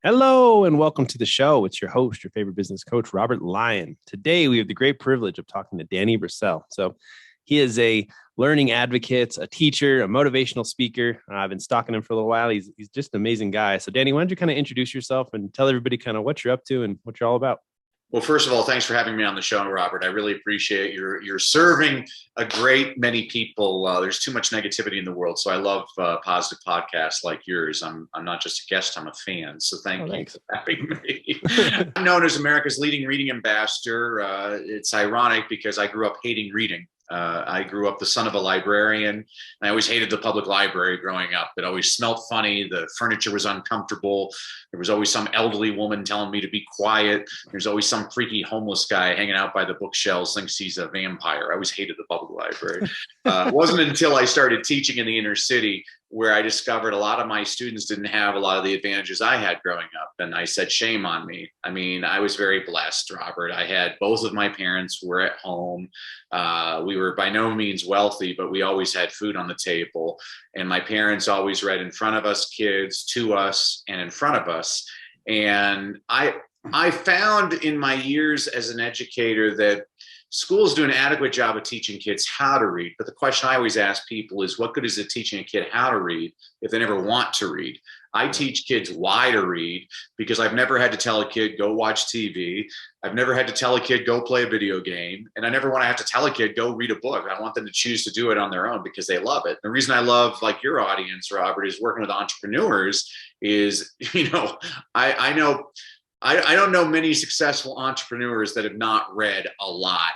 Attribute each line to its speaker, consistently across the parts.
Speaker 1: Hello and welcome to the show. It's your host, your favorite business coach, Robert Lyon. Today, we have the great privilege of talking to Danny Brassell. So he is a learning advocate, a teacher, a motivational speaker. I've been stalking him for a little while. He's just an amazing guy. So Danny, why don't you kind of introduce yourself and tell everybody kind of what you're up to and what you're all about?
Speaker 2: Well, first of all, thanks for having me on the show, Robert. I really appreciate you're serving a great many people. There's too much negativity in the world, so I love positive podcasts like yours. I'm not just a guest; I'm a fan. So thank you
Speaker 1: Thanks.
Speaker 2: for having me. I'm known as America's leading reading ambassador. It's ironic because I grew up hating reading. I grew up the son of a librarian, and I always hated the public library growing up. It always smelled funny. The furniture was uncomfortable. There was always some elderly woman telling me to be quiet. There's always some freaky homeless guy hanging out by the bookshelves, thinks he's a vampire. I always hated the public library. It wasn't until I started teaching in the inner city where I discovered a lot of my students didn't have a lot of the advantages I had growing up. And I said, shame on me. I mean, I was very blessed, Robert. I had both of my parents were at home. We were by no means wealthy, but we always had food on the table. And my parents always read in front of us kids, to us, and in front of us. And I found in my years as an educator that schools do an adequate job of teaching kids how to read. But the question I always ask people is, what good is it teaching a kid how to read if they never want to read? I teach kids why to read because I've never had to tell a kid, go watch TV. I've never had to tell a kid, go play a video game. And I never want to have to tell a kid, go read a book. I want them to choose to do it on their own because they love it. The reason I love, like your audience, Robert, is working with entrepreneurs is, I know I don't know many successful entrepreneurs that have not read a lot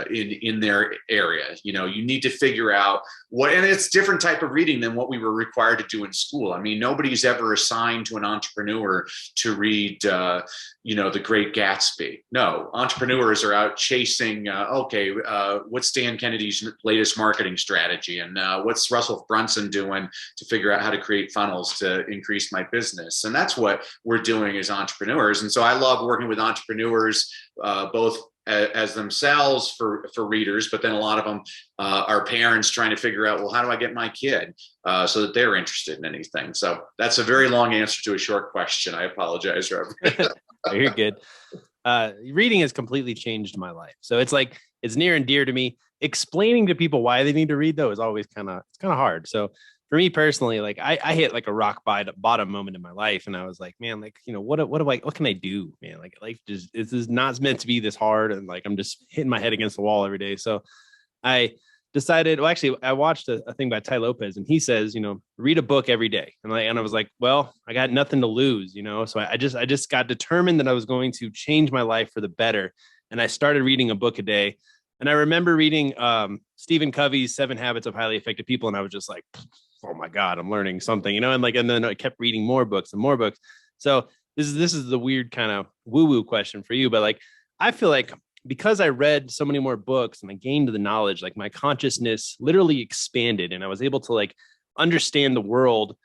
Speaker 2: in their area. You need to figure out what, and it's different type of reading than what we were required to do in school. I mean, nobody's ever assigned to an entrepreneur to read, The Great Gatsby. No, entrepreneurs are out chasing, what's Dan Kennedy's latest marketing strategy? And what's Russell Brunson doing to figure out how to create funnels to increase my business? And that's what we're doing as entrepreneurs. And so I love working with entrepreneurs, both as themselves for readers, but then a lot of them are parents trying to figure out, well, how do I get my kid so that they're interested in anything? So that's a very long answer to a short question. I apologize, Robert.
Speaker 1: You're good. Reading has completely changed my life. So it's near and dear to me. Explaining to people why they need to read, though, is always kind of hard. So for me personally, I hit like a rock bottom moment in my life. And I was like, man, what can I do, man? Like life this is not meant to be this hard. And I'm just hitting my head against the wall every day. So I decided, well, actually I watched a thing by Ty Lopez and he says, read a book every day. And I was like, well, I got nothing to lose, So I just got determined that I was going to change my life for the better. And I started reading a book a day. And I remember reading Stephen Covey's 7 Habits of Highly Effective People. And I was just like, oh my God, I'm learning something, and then I kept reading more books and more books. So this is the weird kind of woo-woo question for you. But I feel like because I read so many more books and I gained the knowledge, my consciousness literally expanded and I was able to understand the world,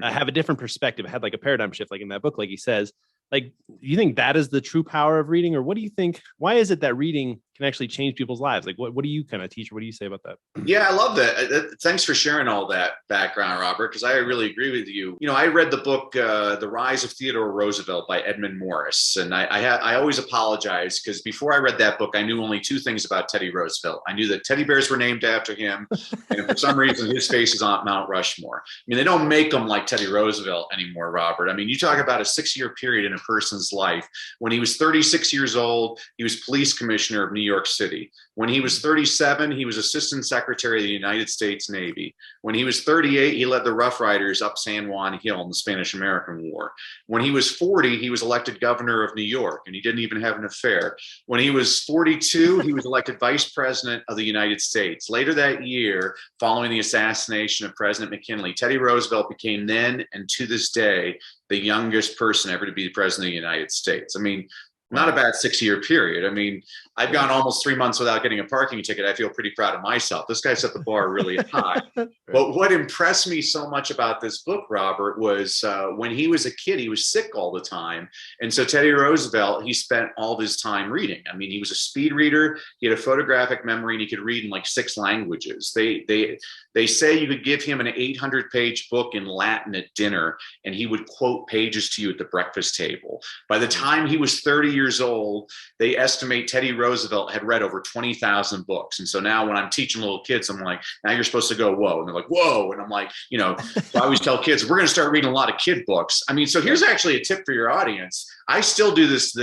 Speaker 1: have a different perspective. I had a paradigm shift, in that book, like he says. Do you think that is the true power of reading, or what do you think? Why is it that reading can actually change people's lives? What do you kind of teach? What do you say about that?
Speaker 2: Yeah, I love that. Thanks for sharing all that background, Robert, because I really agree with you. I read the book, The Rise of Theodore Roosevelt by Edmund Morris. And I always apologize because before I read that book, I knew only 2 things about Teddy Roosevelt. I knew that teddy bears were named after him. And for some reason, his face is on Mount Rushmore. I mean, they don't make them like Teddy Roosevelt anymore, Robert. I mean, you talk about a 6-year period in a person's life. When he was 36 years old, he was police commissioner of New York City. When he was 37, he was assistant secretary of the United States Navy. When he was 38, he led the Rough Riders up San Juan Hill in the Spanish-American War. When he was 40, he was elected governor of New York, and he didn't even have an affair. When he was 42, he was elected vice president of the United States. Later that year, following the assassination of President McKinley, Teddy Roosevelt became then and to this day the youngest person ever to be the president of the United States. I mean, Not a
Speaker 1: Wow.
Speaker 2: bad 6-year period. I mean, I've gone almost 3 months without getting a parking ticket. I feel pretty proud of myself. This guy set the bar really high.
Speaker 1: Right.
Speaker 2: But what impressed me so much about this book, Robert, was when he was a kid, he was sick all the time. And so Teddy Roosevelt, he spent all his time reading. I mean, he was a speed reader. He had a photographic memory, and he could read in like 6 languages. They say you could give him an 800-page book in Latin at dinner, and he would quote pages to you at the breakfast table. By the time he was 30 years old, they estimate Teddy Roosevelt had read over 20,000 books. And so now when I'm teaching little kids, I'm like, now you're supposed to go, whoa. And they're like, whoa. And I'm like, so I always tell kids, we're going to start reading a lot of kid books. I mean, so here's actually a tip for your audience. I still do this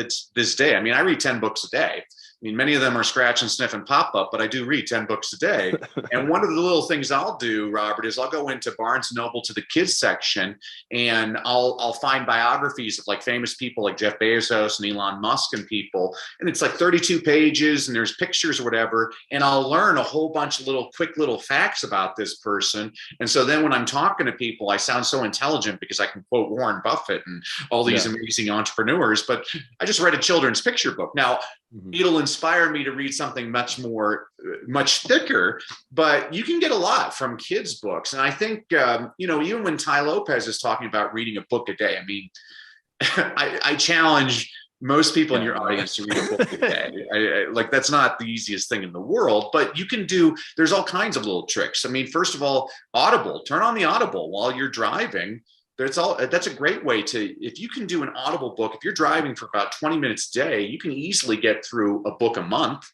Speaker 2: day. I mean, I read 10 books a day. I mean, many of them are scratch and sniff and pop up, but I do read 10 books a day. And one of the little things I'll do, Robert, is I'll go into Barnes & Noble to the kids section, and I'll find biographies of like famous people like Jeff Bezos and Elon Musk and people. And it's like 32 pages and there's pictures or whatever. And I'll learn a whole bunch of quick little facts about this person. And so then when I'm talking to people, I sound so intelligent because I can quote Warren Buffett and all these amazing entrepreneurs. But I just read a children's picture book. Now, it'll inspire me to read something much thicker, but you can get a lot from kids' books. And I think, even when Ty Lopez is talking about reading a book a day, I mean, I challenge most people in your audience to read a book a day. Like, that's not the easiest thing in the world, but there's all kinds of little tricks. I mean, first of all, Audible, turn on the Audible while you're driving. That's a great way if you can do an Audible book, if you're driving for about 20 minutes a day, you can easily get through a book a month.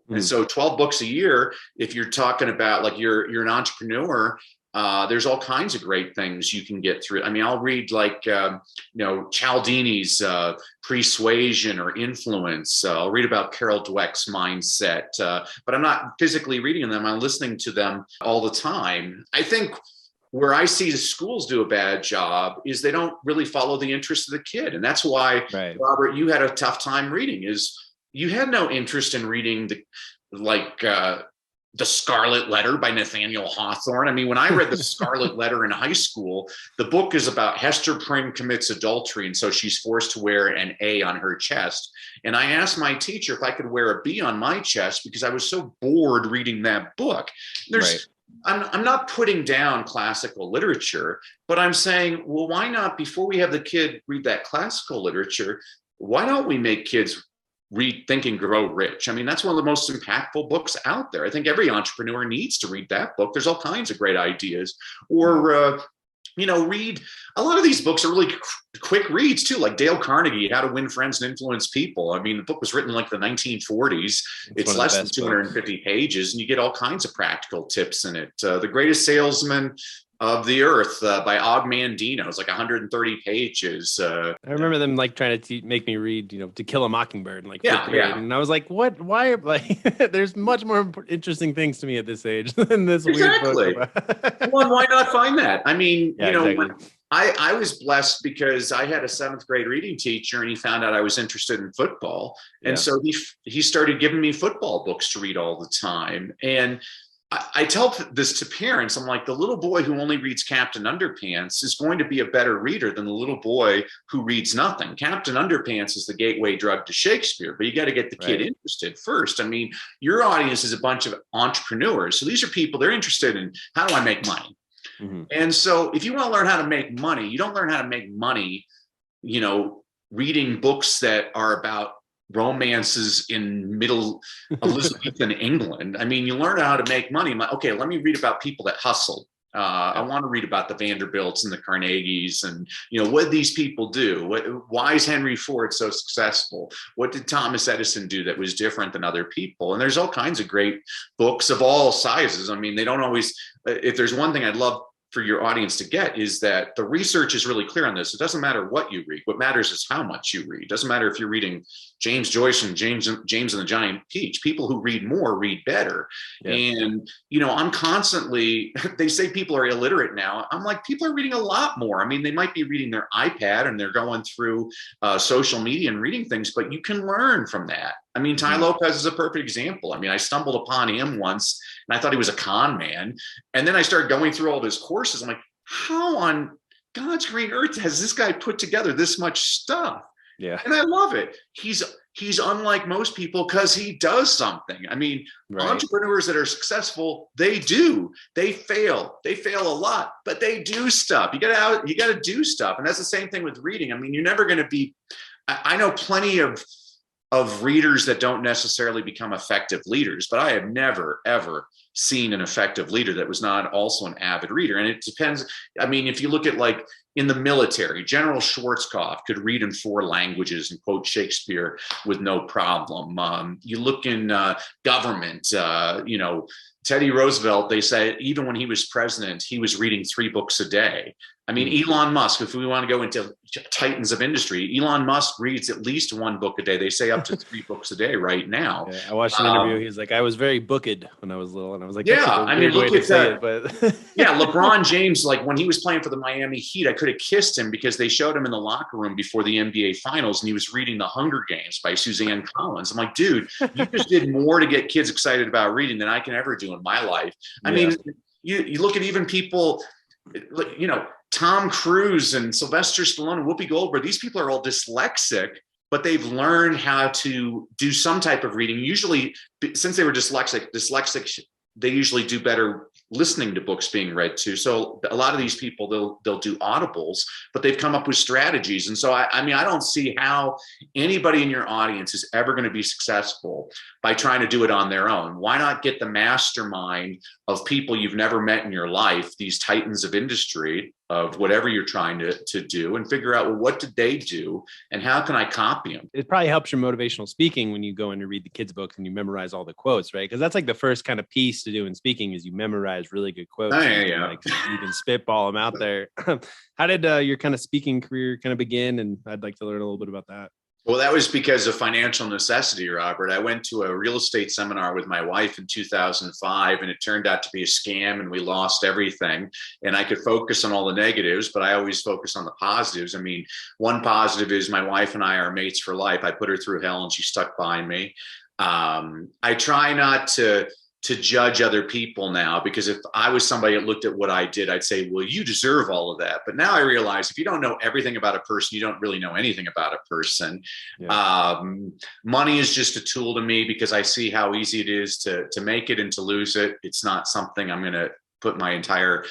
Speaker 2: And so 12 books a year, if you're talking about like you're an entrepreneur, there's all kinds of great things you can get through. I mean, I'll read like, Cialdini's Persuasion or Influence. I'll read about Carol Dweck's mindset, but I'm not physically reading them. I'm listening to them all the time. I think where I see the schools do a bad job is they don't really follow the interests of the kid. And that's why, Robert, you had a tough time reading. Is you had no interest in reading the Scarlet Letter by Nathaniel Hawthorne. I mean, when I read the Scarlet Letter in high school, the book is about Hester Prynne commits adultery, and so she's forced to wear an A on her chest. And I asked my teacher if I could wear a B on my chest because I was so bored reading that book. I'm not putting down classical literature, but I'm saying, well, why not, before we have the kid read that classical literature, why don't we make kids read Think and Grow Rich? I mean, that's one of the most impactful books out there. I think every entrepreneur needs to read that book. There's all kinds of great ideas. Or, read a lot of these books are really quick reads too, like Dale Carnegie, How to Win Friends and Influence People. I mean, the book was written in like the 1940s. It's less than 250 pages, and you get all kinds of practical tips in it. The Greatest Salesman of the Earth by Og Mandino. It's like 130 pages.
Speaker 1: I remember them like trying to make me read, To Kill a Mockingbird, and like fifth grade. And I was like, what? Why? Like, there's much more interesting things to me at this age than this weird book.
Speaker 2: Well, why not find that? I mean, exactly. I was blessed because I had a 7th grade reading teacher, and he found out I was interested in football. And so he started giving me football books to read all the time. And I tell this to parents. I'm like, the little boy who only reads Captain Underpants is going to be a better reader than the little boy who reads nothing. Captain Underpants is the gateway drug to Shakespeare, but you got to get the kid interested first. I mean, your audience is a bunch of entrepreneurs. So these are people, they're interested in, how do I make money? And so if you want to learn how to make money, you don't learn how to make money, reading books that are about romances in middle Elizabethan England. I mean, you learn how to make money. I'm like, okay, let me read about people that hustle. I want to read about the Vanderbilts and the Carnegies and, what these people do. Why is Henry Ford so successful? What did Thomas Edison do that was different than other people? And there's all kinds of great books of all sizes. I mean, they don't always, if there's one thing I'd love for your audience to get, is that the research is really clear on this. It doesn't matter what you read. What matters is how much you read. It doesn't matter if you're reading James Joyce and James and the Giant Peach. People who read more read better. And, I'm constantly, they say people are illiterate now. I'm like, people are reading a lot more. I mean, they might be reading their iPad and they're going through social media and reading things, but you can learn from that. I mean, Ty Lopez is a perfect example. I mean, I stumbled upon him once and I thought he was a con man. And then I started going through all of his courses. I'm like, how on God's green earth has this guy put together this much stuff?
Speaker 1: Yeah.
Speaker 2: And I love it. He's unlike most people because he does something. I mean,
Speaker 1: Right.
Speaker 2: entrepreneurs that are successful, they fail a lot, but they do stuff. You gotta do stuff. And that's the same thing with reading. I mean, you're never going to be, I know plenty of readers that don't necessarily become effective leaders, but I have never, ever seen an effective leader that was not also an avid reader. And it depends. I mean, if you look at like in the military, General Schwarzkopf could read in 4 languages and quote Shakespeare with no problem. You look in government, Teddy Roosevelt, they say even when he was president, he was reading 3 books a day. I mean, Elon Musk, if we want to go into titans of industry, Elon Musk reads at least 1 book a day. They say up to 3 books a day right now.
Speaker 1: Yeah, I watched an interview. He was like, I was very booked when I was little. And I was like,
Speaker 2: yeah,
Speaker 1: I mean, look at that. But
Speaker 2: yeah, LeBron James, like when he was playing for the Miami Heat, I could have kissed him because they showed him in the locker room before the NBA finals and he was reading The Hunger Games by Suzanne Collins. I'm like, dude, you just did more to get kids excited about reading than I can ever do in my life. I mean, you look at even people, Tom Cruise and Sylvester Stallone and Whoopi Goldberg, these people are all dyslexic, but they've learned how to do some type of reading. Usually, since they were dyslexic, they usually do better listening to books being read too. So a lot of these people, they'll do audibles, but they've come up with strategies. And so, I mean, I don't see how anybody in your audience is ever going to be successful by trying to do it on their own. Why not get the mastermind of people you've never met in your life, these titans of industry, of whatever you're trying to do, and figure out, well, what did they do and how can I copy them?
Speaker 1: It probably helps your motivational speaking when you go in to read the kids' books and you memorize all the quotes, right? Because that's like the first kind of piece to do in speaking is you memorize really good quotes.
Speaker 2: Oh, yeah.
Speaker 1: Like, you can spitball them out there. How did your kind of speaking career kind of begin? And I'd like to learn a little bit about that.
Speaker 2: Well, that was because of financial necessity, Robert. I went to a real estate seminar with my wife in 2005, and it turned out to be a scam, and we lost everything. And I could focus on all the negatives, but I always focus on the positives. I mean, one positive is my wife and I are mates for life. I put her through hell, and she stuck by me. I try not to judge other people now, because if I was somebody that looked at what I did, I'd say, well, you deserve all of that. But now I realize if you don't know everything about a person, you don't really know anything about a person. Yeah. Money is just a tool to me because I see how easy it is to make it and to lose it. It's not something I'm going to put my entire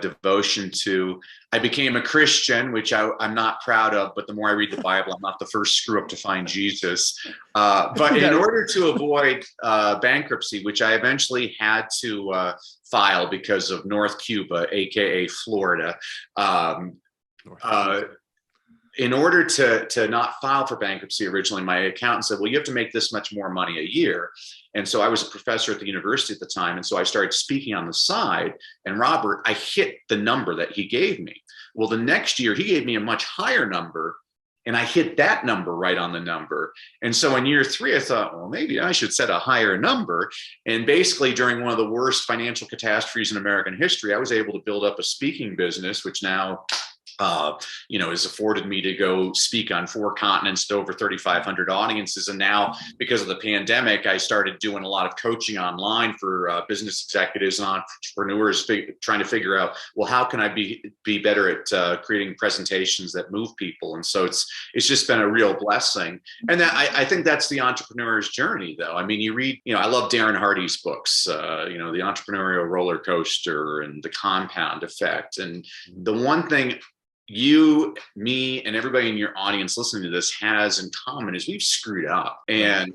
Speaker 2: devotion to. I became a Christian, which I'm not proud of, but the more I read the Bible, I'm not the first screw up to find Jesus. But in order to avoid bankruptcy, which I eventually had to file because of North Cuba, aka Florida, in order to not file for bankruptcy originally, my accountant said, well, you have to make this much more money a year. And so I was a professor at the university at the time. And so I started speaking on the side. And Robert, I hit the number that he gave me. Well, the next year he gave me a much higher number, and I hit that number right on the number. And so in year 3, I thought, well, maybe I should set a higher number. And basically during one of the worst financial catastrophes in American history, I was able to build up a speaking business, which now has afforded me to go speak on 4 continents to over 3,500 audiences. And now, because of the pandemic, I started doing a lot of coaching online for business executives and entrepreneurs, trying to figure out, well, how can I be better at creating presentations that move people? And so it's just been a real blessing. And I think that's the entrepreneur's journey, though. I mean, you read, I love Darren Hardy's books, The Entrepreneurial Roller Coaster and The Compound Effect. And the one thing you, me, and everybody in your audience listening to this has in common is we've screwed up. And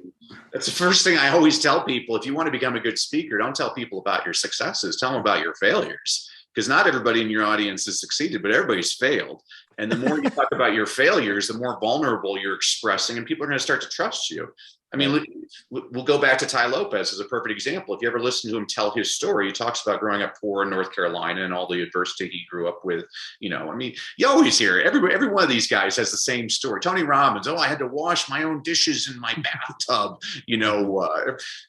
Speaker 2: that's the first thing I always tell people. If you want to become a good speaker, don't tell people about your successes, tell them about your failures, because not everybody in your audience has succeeded, but everybody's failed. And the more you talk about your failures, the more vulnerable you're expressing, and people are going to start to trust you. I mean, we'll go back to Ty Lopez as a perfect example. If you ever listen to him tell his story, he talks about growing up poor in North Carolina and all the adversity he grew up with. I mean, you always hear it. Every one of these guys has the same story. Tony Robbins, I had to wash my own dishes in my bathtub.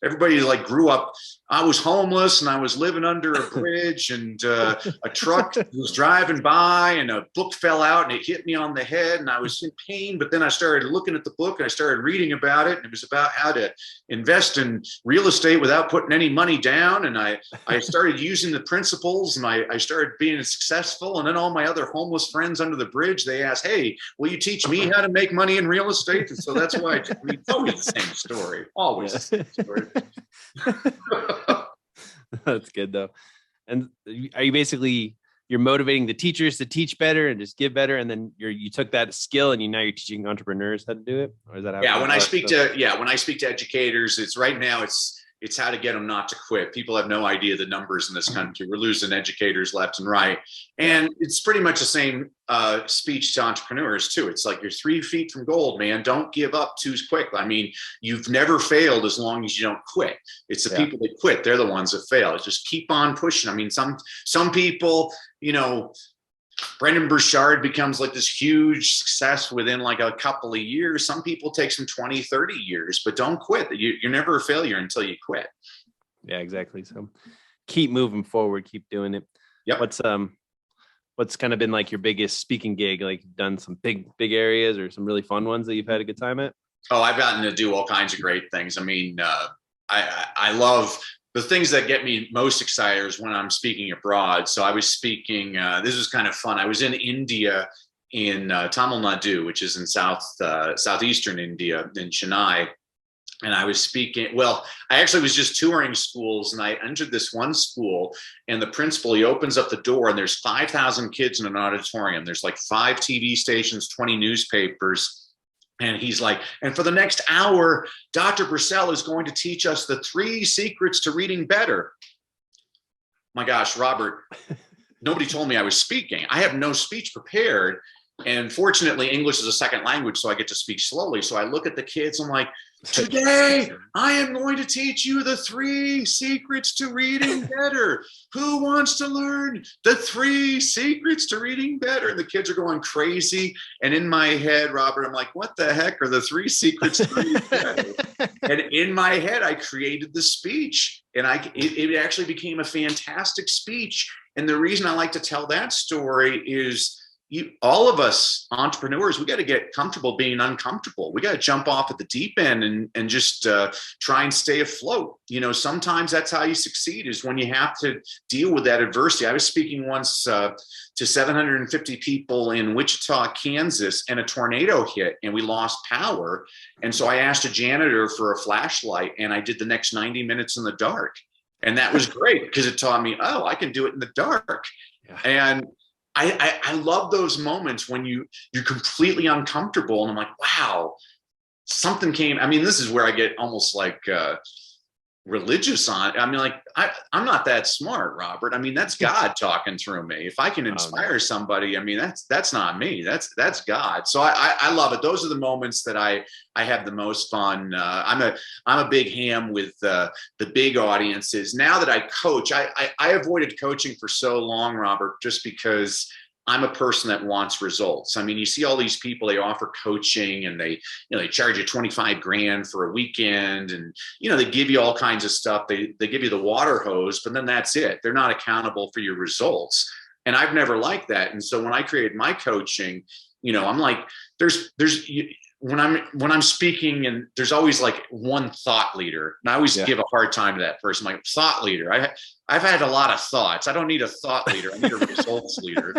Speaker 2: Everybody grew up. I was homeless and I was living under a bridge, and a truck was driving by and a book fell out out and it hit me on the head and I was in pain. But then I started looking at the book and I started reading about it. And it was about how to invest in real estate without putting any money down. And I started using the principles and I started being successful. And then all my other homeless friends under the bridge, they asked, hey, will you teach me how to make money in real estate? And so that's why it's always the same story. Always the same story.
Speaker 1: That's good though. And are you basically, you're motivating the teachers to teach better and just give better, and then you took that skill and now you're teaching entrepreneurs how to do it? Or is that how?
Speaker 2: Yeah, when I speak to educators, it's right now it's how to get them not to quit. People have no idea the numbers in this country. We're losing educators left and right. And it's pretty much the same speech to entrepreneurs too. It's like, you're 3 feet from gold, man. Don't give up too quick. I mean, you've never failed as long as you don't quit. It's the people that quit. They're the ones that fail. Just keep on pushing. I mean, some people, Brendan Burchard becomes like this huge success within like a couple of years. Some people take some 20, 30 years, but don't quit. You're never a failure until you quit.
Speaker 1: Yeah, exactly. So keep moving forward, keep doing it.
Speaker 2: Yep.
Speaker 1: What's kind of been like your biggest speaking gig? Like, you've done some big areas or some really fun ones that you've had a good time at?
Speaker 2: Oh, I've gotten to do all kinds of great things. I mean, I love the things that get me most excited is when I'm speaking abroad. So I was speaking, this was kind of fun. I was in India, in Tamil Nadu, which is in southeastern India, in Chennai. And I was speaking, well, I actually was just touring schools, and I entered this one school, and the principal, he opens up the door and there's 5,000 kids in an auditorium. There's like 5 TV stations, 20 newspapers. And he's like, and for the next hour, Dr. Brassell is going to teach us the 3 secrets to reading better. My gosh, Robert, nobody told me I was speaking. I have no speech prepared. And fortunately, English is a second language, so I get to speak slowly. So I look at the kids, I'm like, today, I am going to teach you the 3 secrets to reading better. Who wants to learn the 3 secrets to reading better? And the kids are going crazy. And in my head, Robert, I'm like, what the heck are the 3 secrets to reading better? And in my head, I created the speech. And it actually became a fantastic speech. And the reason I like to tell that story is, all of us entrepreneurs, we got to get comfortable being uncomfortable. We got to jump off at the deep end and just try and stay afloat. Sometimes that's how you succeed, is when you have to deal with that adversity. I was speaking once to 750 people in Wichita, Kansas, and a tornado hit and we lost power. And so I asked a janitor for a flashlight, and I did the next 90 minutes in the dark. And that was great because it taught me, oh, I can do it in the dark. Yeah. And I love those moments when you're completely uncomfortable, and I'm like, wow, something came. I mean, this is where I get almost like religious on. I mean, like, I'm not that smart, Robert. I mean, that's God talking through me. If I can inspire somebody, I mean, that's not me. That's God. So I love it. Those are the moments that I have the most fun. I'm a big ham with the big audiences. Now that I coach, I avoided coaching for so long, Robert, just because I'm a person that wants results. I mean, you see all these people, they offer coaching and they charge you 25 grand for a weekend, and, they give you all kinds of stuff. They give you the water hose, but then that's it. They're not accountable for your results. And I've never liked that. And so when I created my coaching, I'm like, when I'm speaking, and there's always like one thought leader, and I always give a hard time to that person. Like, thought leader, I've had a lot of thoughts. I don't need a thought leader. I need a results leader.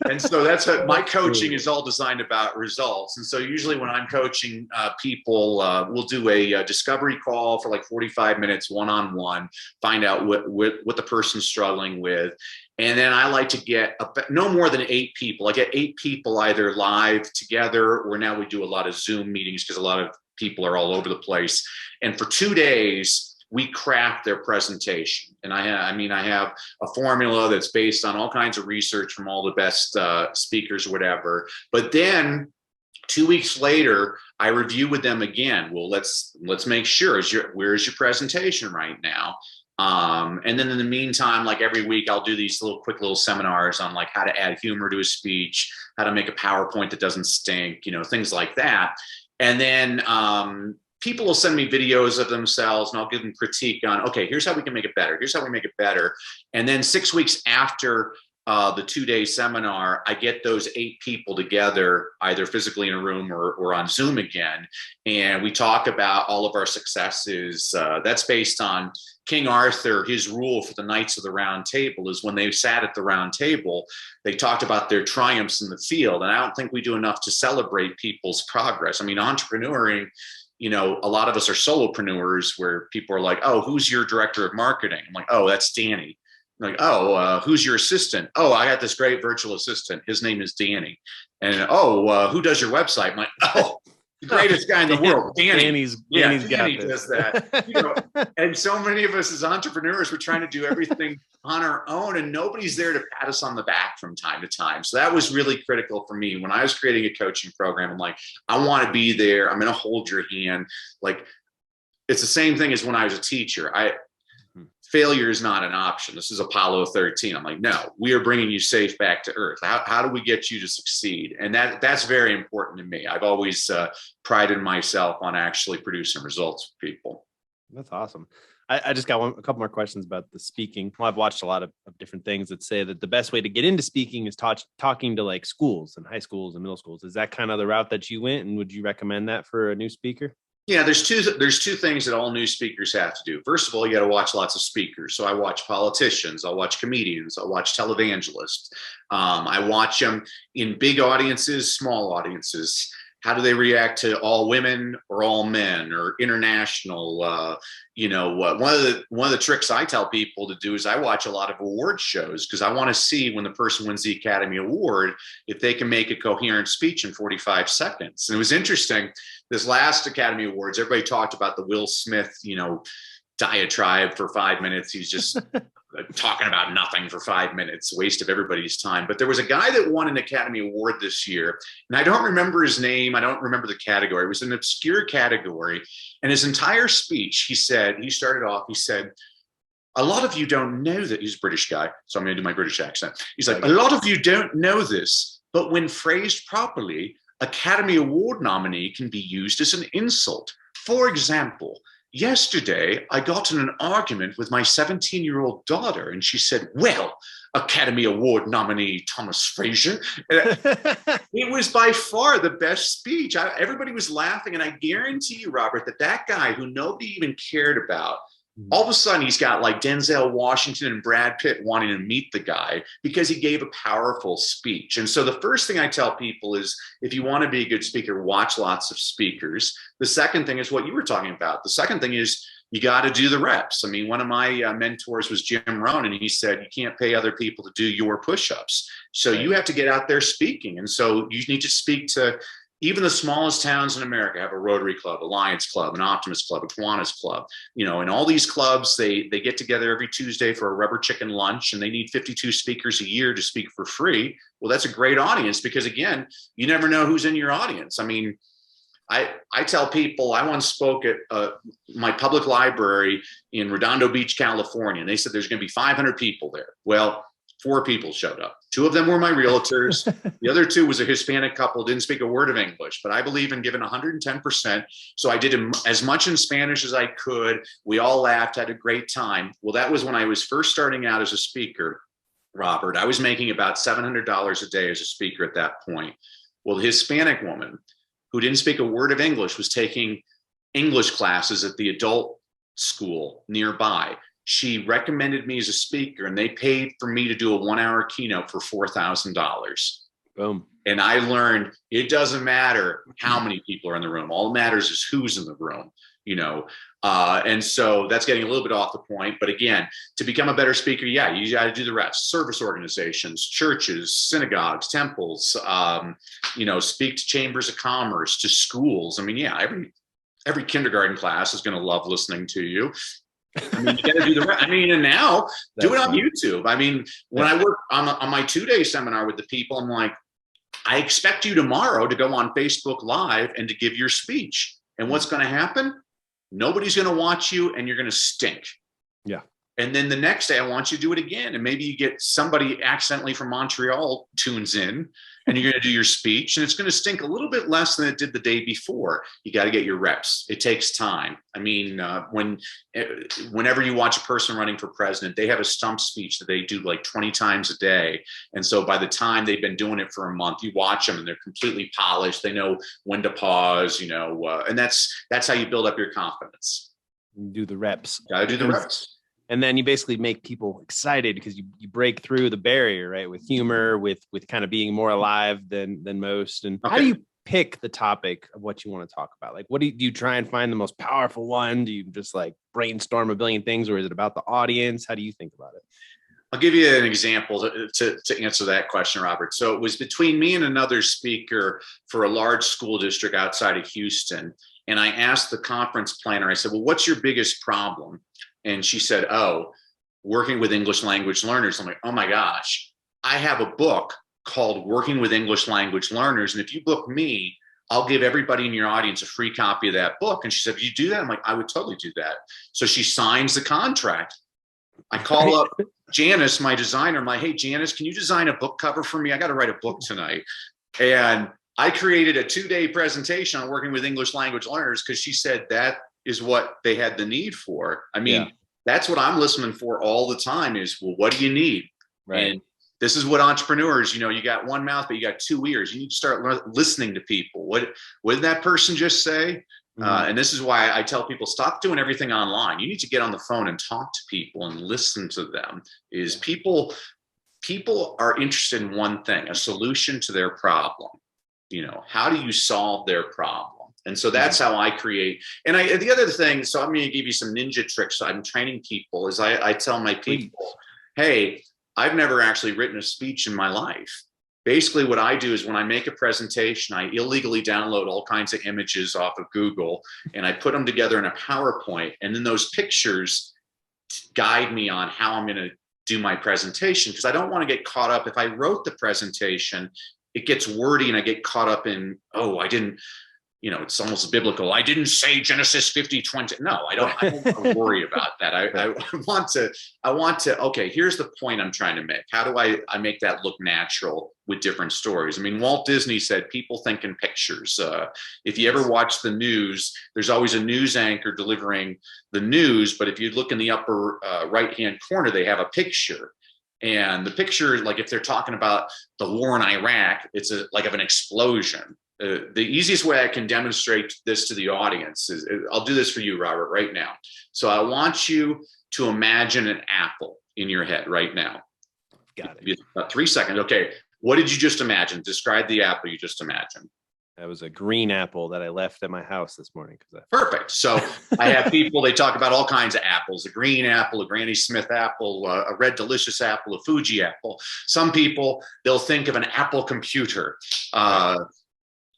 Speaker 2: And so that's what my coaching is all designed about, results. And so usually when I'm coaching people, we'll do a discovery call for like 45 minutes, one-on-one, find out what the person's struggling with. And then I like to get no more than 8 people. I get 8 people either live together, or now we do a lot of Zoom meetings because a lot of people are all over the place. And for 2 days, we craft their presentation. And I have a formula that's based on all kinds of research from all the best speakers, whatever. But then 2 weeks later, I review with them again. Well, let's make sure, where's your presentation right now? And then in the meantime, like every week, I'll do these quick little seminars on like how to add humor to a speech, how to make a PowerPoint that doesn't stink, things like that. And then people will send me videos of themselves, and I'll give them critique on, okay, here's how we can make it better. Here's how we make it better. And then 6 weeks after the 2-day seminar, I get those 8 people together, either physically in a room or on Zoom again. And we talk about all of our successes. That's based on King Arthur. His rule for the Knights of the Round Table is when they sat at the round table, they talked about their triumphs in the field. And I don't think we do enough to celebrate people's progress. I mean, entrepreneuring, a lot of us are solopreneurs where people are like, oh, who's your director of marketing? I'm like, oh, that's Danny. Like, oh, who's your assistant? Oh, I got this great virtual assistant. His name is Danny. And who does your website? I'm like, oh, the greatest guy in the world, Danny. Danny does that. And so many of us as entrepreneurs, we're trying to do everything on our own, and nobody's there to pat us on the back from time to time. So that was really critical for me when I was creating a coaching program. I'm like, I want to be there. I'm going to hold your hand. Like, it's the same thing as when I was a teacher. Failure is not an option. This is Apollo 13. I'm like, no, we are bringing you safe back to Earth. How do we get you to succeed? And that's very important to me. I've always prided myself on actually producing results for people.
Speaker 1: That's awesome. I just got a couple more questions about the speaking. Well, I've watched a lot of different things that say that the best way to get into speaking is talking to like schools and high schools and middle schools. Is that kind of the route that you went? And would you recommend that for a new speaker?
Speaker 2: Yeah, there's two things that all new speakers have to do. First of all, you got to watch lots of speakers. So I watch politicians, I'll watch comedians, I'll watch televangelists. I watch them in big audiences, small audiences. How do they react to all women or all men or international? One of the tricks I tell people to do is I watch a lot of award shows because I want to see when the person wins the Academy Award if they can make a coherent speech in 45 seconds. And it was interesting. This last Academy Awards, everybody talked about the Will Smith, diatribe for 5 minutes. He's just talking about nothing for 5 minutes, waste of everybody's time. But there was a guy that won an Academy Award this year, and I don't remember his name. I don't remember the category. It was an obscure category. And his entire speech, he said, a lot of you don't know that. He's a British guy, so I'm going to do my British accent. He's like, a lot of you don't know this, but when phrased properly, Academy Award nominee can be used as an insult. For example, yesterday, I got in an argument with my 17-year-old daughter, and she said, well, Academy Award nominee Thomas Frazier. It was by far the best speech. Everybody was laughing, and I guarantee you, Robert, that guy who nobody even cared about, all of a sudden he's got like Denzel Washington and Brad Pitt wanting to meet the guy because he gave a powerful speech. And so the first thing I tell people is, if you want to be a good speaker, watch lots of speakers. The second thing is what you were talking about. The second thing is you got to do the reps. I mean, one of my mentors was Jim Rohn, and he said, you can't pay other people to do your push-ups. So you have to get out there speaking. And so you need to speak to even the smallest towns in America have a Rotary Club, a Lions Club, an Optimist Club, a Kiwanis Club. And all these clubs, they get together every Tuesday for a rubber chicken lunch, and they need 52 speakers a year to speak for free. Well, that's a great audience because, again, you never know who's in your audience. I mean, I tell people, I once spoke at my public library in Redondo Beach, California, and they said there's going to be 500 people there. Well, 4 people showed up. 2 of them were my realtors. The other 2 was a Hispanic couple, didn't speak a word of English, but I believe in giving 110%. So I did as much in Spanish as I could. We all laughed, had a great time. Well, that was when I was first starting out as a speaker, Robert. I was making about $700 a day as a speaker at that point. Well, the Hispanic woman who didn't speak a word of English was taking English classes at the adult school nearby. She recommended me as a speaker, and they paid for me to do a 1-hour keynote for $4,000.
Speaker 1: Boom.
Speaker 2: And I learned it doesn't matter how many people are in the room. All that matters is who's in the room, and so that's getting a little bit off the point. But again, to become a better speaker, you got to do the rest. Service organizations, churches, synagogues, temples, speak to chambers of commerce, to schools. I mean, every kindergarten class is going to love listening to you. I mean, you got to do the rest. I mean, and now do it on YouTube. I mean, when I work on my 2-day seminar with the people, I'm like, I expect you tomorrow to go on Facebook Live and to give your speech. And what's going to happen? Nobody's going to watch you, and you're going to stink.
Speaker 1: Yeah.
Speaker 2: And then the next day, I want you to do it again. And maybe you get somebody accidentally from Montreal tunes in and you're going to do your speech and it's going to stink a little bit less than it did the day before. You got to get your reps. It takes time. I mean, whenever you watch a person running for president, they have a stump speech that they do like 20 times a day. And so by the time they've been doing it for a month, you watch them and they're completely polished. They know when to pause, and that's how you build up your confidence.
Speaker 1: Do the reps.
Speaker 2: Got to do the reps.
Speaker 1: And then you basically make people excited because you break through the barrier, right? With humor, with kind of being more alive than most. And how do you pick the topic of what you want to talk about? Like, what do you try and find the most powerful one? Do you just like brainstorm a billion things, or is it about the audience? How do you think about it?
Speaker 2: I'll give you an example to answer that question, Robert. So it was between me and another speaker for a large school district outside of Houston. And I asked the conference planner, I said, well, what's your biggest problem? And she said, oh, working with English language learners. I'm like, oh my gosh, I have a book called Working with English Language Learners. And if you book me, I'll give everybody in your audience a free copy of that book. And she said, you do that? I'm like, I would totally do that. So she signs the contract. I call up Janice, my designer. I'm like, hey, Janice, can you design a book cover for me? I got to write a book tonight. And I created a 2-day presentation on working with English language learners because she said that is what they had the need for. I mean, that's what I'm listening for all the time is, well, what do you need?
Speaker 1: Right.
Speaker 2: And this is what entrepreneurs, you got one mouth, but you got 2 ears. You need to start listening to people. What did that person just say? And this is why I tell people, stop doing everything online. You need to get on the phone and talk to people and listen to them. People are interested in one thing, a solution to their problem. How do you solve their problem? And so that's how I create. And the other thing, so I'm going to give you some ninja tricks. So I'm training people is I tell my people, hey, I've never actually written a speech in my life. Basically what I do is when I make a presentation, I illegally download all kinds of images off of Google and I put them together in a PowerPoint. And then those pictures guide me on how I'm going to do my presentation because I don't want to get caught up. If I wrote the presentation, it gets wordy and I get caught up in, I didn't, it's almost biblical. I didn't say Genesis 50:20. No, I don't want to worry about that. I want to, okay, here's the point I'm trying to make. How do I make that look natural with different stories? I mean, Walt Disney said, people think in pictures. If you ever watch the news, there's always a news anchor delivering the news. But if you look in the upper right-hand corner, they have a picture. And the picture, like if they're talking about the war in Iraq, it's like of an explosion. The easiest way I can demonstrate this to the audience is, I'll do this for you, Robert, right now. So I want you to imagine an apple in your head right now.
Speaker 1: Got it.
Speaker 2: About 3 seconds. Okay. What did you just imagine? Describe the apple you just imagined.
Speaker 1: That was a green apple that I left at my house this morning.
Speaker 2: Perfect. So I have people, they talk about all kinds of apples, a green apple, a Granny Smith apple, a red delicious apple, a Fuji apple. Some people, they'll think of an Apple computer.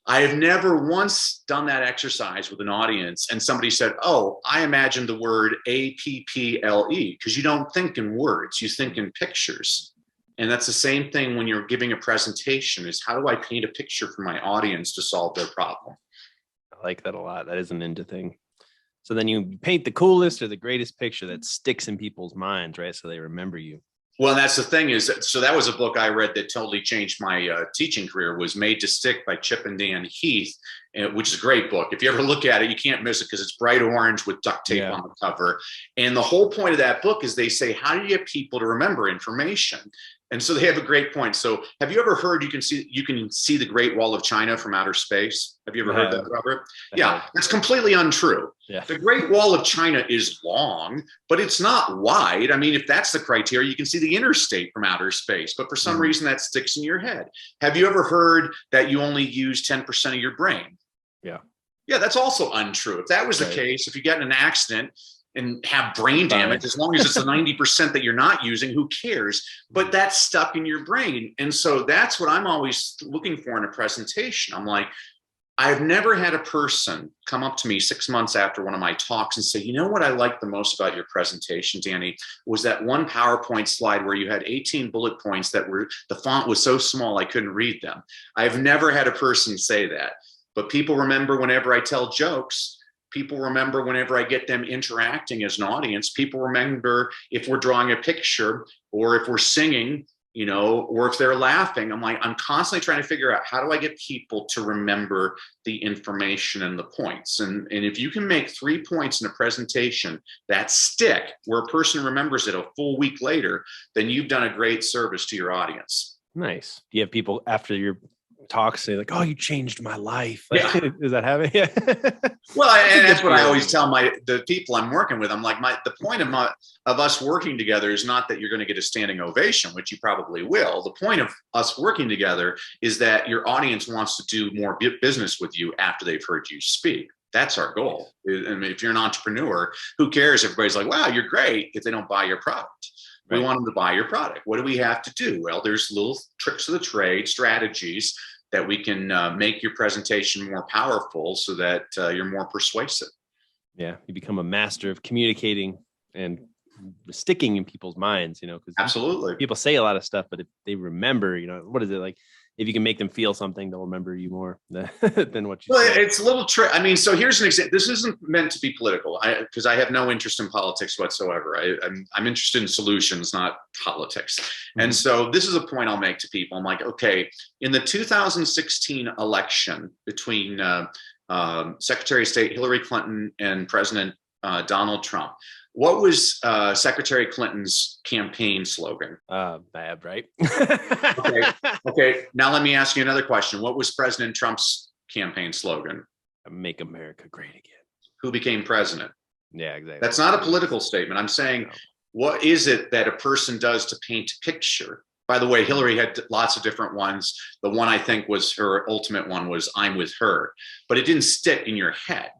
Speaker 2: I have never once done that exercise with an audience and somebody said, oh, I imagined the word APPLE, because you don't think in words, you think in pictures. And that's the same thing when you're giving a presentation is how do I paint a picture for my audience to solve their problem?
Speaker 1: I like that a lot. That is a ninja thing. So then you paint the coolest or the greatest picture that sticks in people's minds, right? So they remember you.
Speaker 2: Well, that's the thing is, so that was a book I read that totally changed my teaching career, was Made to Stick by Chip and Dan Heath, which is a great book. If you ever look at it, you can't miss it because it's bright orange with duct tape on the cover. And the whole point of that book is they say, how do you get people to remember information? And so they have a great point. So have you ever heard you can see the Great Wall of China from outer space? Have you ever heard that, Robert? Yeah, that's completely untrue.
Speaker 1: Yeah.
Speaker 2: The Great Wall of China is long, but it's not wide. I mean, if that's the criteria, you can see the interstate from outer space, but for some reason that sticks in your head. Have you ever heard that you only use 10% of your brain?
Speaker 1: Yeah.
Speaker 2: Yeah, that's also untrue. If that was the case, if you get in an accident and have brain damage, as long as it's the 90% that you're not using, who cares? But that's stuck in your brain. And so that's what I'm always looking for in a presentation. I'm like, I've never had a person come up to me 6 months after one of my talks and say, you know what I liked the most about your presentation, Danny, was that one PowerPoint slide where you had 18 bullet points that were, the font was so small I couldn't read them. I've never had a person say that. But people remember whenever I tell jokes, People remember whenever I get them interacting as an audience. People remember if we're drawing a picture or if we're singing, or if they're laughing. I'm constantly trying to figure out, how do I get people to remember the information and the points? And if you can make 3 points in a presentation that stick, where a person remembers it a full week later, then you've done a great service to your audience.
Speaker 1: Nice. Do you have people after your talk say like, "Oh, you changed my life"? Like,
Speaker 2: Yeah.
Speaker 1: is that happening? Yeah.
Speaker 2: Well, and that's what I always tell the people I'm working with. I'm like, the point of us working together is not that you're going to get a standing ovation, which you probably will. The point of us working together is that your audience wants to do more business with you after they've heard you speak. That's our goal. I mean, if you're an entrepreneur, who cares? Everybody's like, "Wow, you're great," if they don't buy your product. Right. We want them to buy your product. What do we have to do? Well, there's little tricks of the trade, strategies that we can make your presentation more powerful so that you're more persuasive.
Speaker 1: Yeah, you become a master of communicating and sticking in people's minds, because
Speaker 2: absolutely,
Speaker 1: people say a lot of stuff, but if they remember, what is it like? If you can make them feel something, they'll remember you more than what you say.
Speaker 2: It's a little trick. I mean, so here's an example. This isn't meant to be political, because I have no interest in politics whatsoever. I'm interested in solutions, not politics. Mm-hmm. And so this is a point I'll make to people. I'm like, okay, in the 2016 election between Secretary of State Hillary Clinton and President Donald Trump, what was Secretary Clinton's campaign slogan?
Speaker 1: Bad, right?
Speaker 2: Okay. Now let me ask you another question. What was President Trump's campaign slogan?
Speaker 1: Make America Great Again.
Speaker 2: Who became president?
Speaker 1: Yeah, exactly.
Speaker 2: That's not a political statement. I'm saying, what is it that a person does to paint a picture? By the way, Hillary had lots of different ones. The one I think was her ultimate one was "I'm with her," but it didn't stick in your head.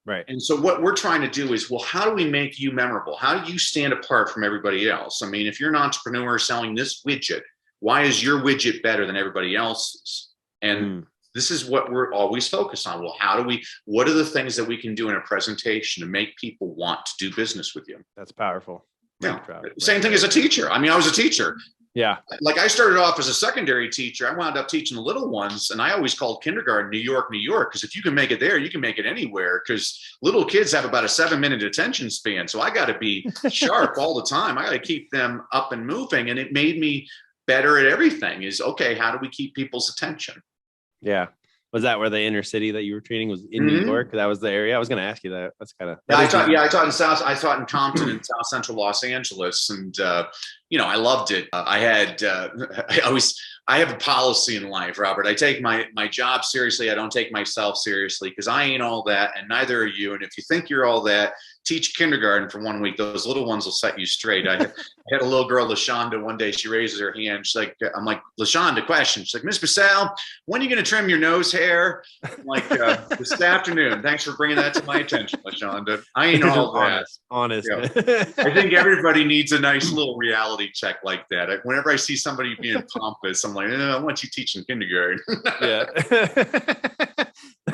Speaker 1: Right.
Speaker 2: And so what we're trying to do is, well, how do we make you memorable? How do you stand apart from everybody else? I mean, if you're an entrepreneur selling this widget, why is your widget better than everybody else's? And this is what we're always focused on. Well, what are the things that we can do in a presentation to make people want to do business with you?
Speaker 1: That's powerful.
Speaker 2: Yeah. Same thing as a teacher. I mean, I was a teacher.
Speaker 1: Yeah.
Speaker 2: Like, I started off as a secondary teacher. I wound up teaching the little ones, and I always called kindergarten New York, New York, because if you can make it there, you can make it anywhere, because little kids have about a 7-minute attention span. So I got to be sharp all the time. I got to keep them up and moving. And it made me better at everything. Is, okay, how do we keep people's attention?
Speaker 1: Yeah. Was that where the inner city that you were training was in New York? That was the area. I was going to ask you that. That's kind of.
Speaker 2: I taught in Compton in South Central Los Angeles, and I loved it. I have a policy in life, Robert. I take my job seriously. I don't take myself seriously, because I ain't all that, and neither are you. And if you think you're all that, teach kindergarten for 1 week. Those little ones will set you straight. I had a little girl, LaShonda, one day. She raises her hand. She's like, I'm like, "LaShonda, question." She's like, "Miss Brassell, when are you going to trim your nose hair?" I'm like, "This afternoon. Thanks for bringing that to my attention, LaShonda. I ain't all that."
Speaker 1: Honest.
Speaker 2: Yeah. I think everybody needs a nice little reality check like that. Whenever I see somebody being pompous, I'm like, "I want you teaching kindergarten."
Speaker 1: Yeah.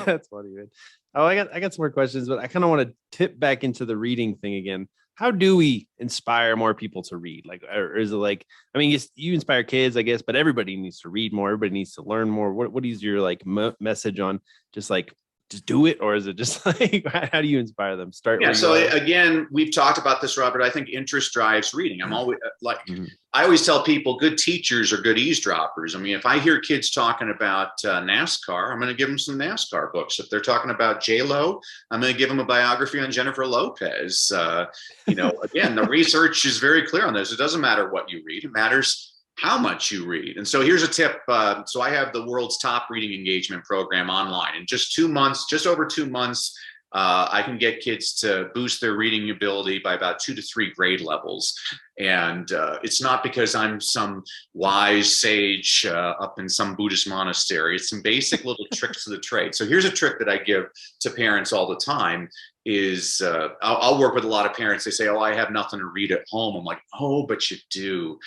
Speaker 1: That's funny, man. Oh, I got some more questions, but I kind of want to tip back into the reading thing again. How do we inspire more people to read? Like, or is it like, I mean, you inspire kids, I guess, but everybody needs to read more. Everybody needs to learn more. What is your like message on just do it? Or is it just like, how do you inspire them?
Speaker 2: Yeah. So again, we've talked about this, Robert. I think interest drives reading. I'm always I always tell people, good teachers are good eavesdroppers. I mean, if I hear kids talking about NASCAR, I'm going to give them some NASCAR books. If they're talking about J-Lo, I'm going to give them a biography on Jennifer Lopez. Again, the research is very clear on this. It doesn't matter what you read. It matters how much you read. And so here's a tip. So I have the world's top reading engagement program online. In just over 2 months, I can get kids to boost their reading ability by about 2 to 3 grade levels. And it's not because I'm some wise sage up in some Buddhist monastery. It's some basic little tricks of the trade. So here's a trick that I give to parents all the time is I'll work with a lot of parents. They say, "Oh, I have nothing to read at home." I'm like, "Oh, but you do."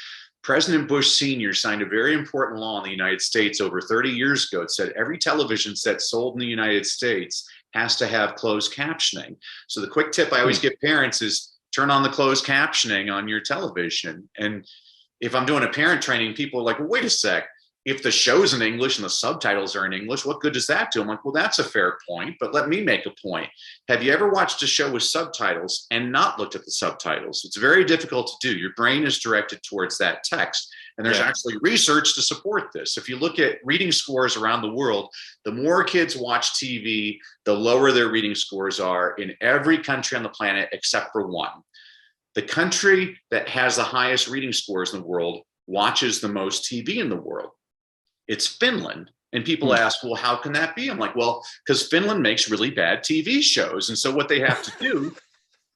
Speaker 2: President Bush Sr. signed a very important law in the United States over 30 years ago. It said every television set sold in the United States has to have closed captioning. So the quick tip I always give parents is turn on the closed captioning on your television. And if I'm doing a parent training, people are like, "Well, wait a sec. if the show's in English and the subtitles are in English, what good does that do? I'm like, well, that's a fair point, but let me make a point. Have you ever watched a show with subtitles and not looked at the subtitles? It's very difficult to do. Your brain is directed towards that text. And there's actually research to support this. If you look at reading scores around the world, the more kids watch TV, the lower their reading scores are in every country on the planet except for one. The country that has the highest reading scores in the world watches the most TV in the world. It's Finland. And people ask, well, how can that be? I'm like, well, because Finland makes really bad TV shows. And so what they have to do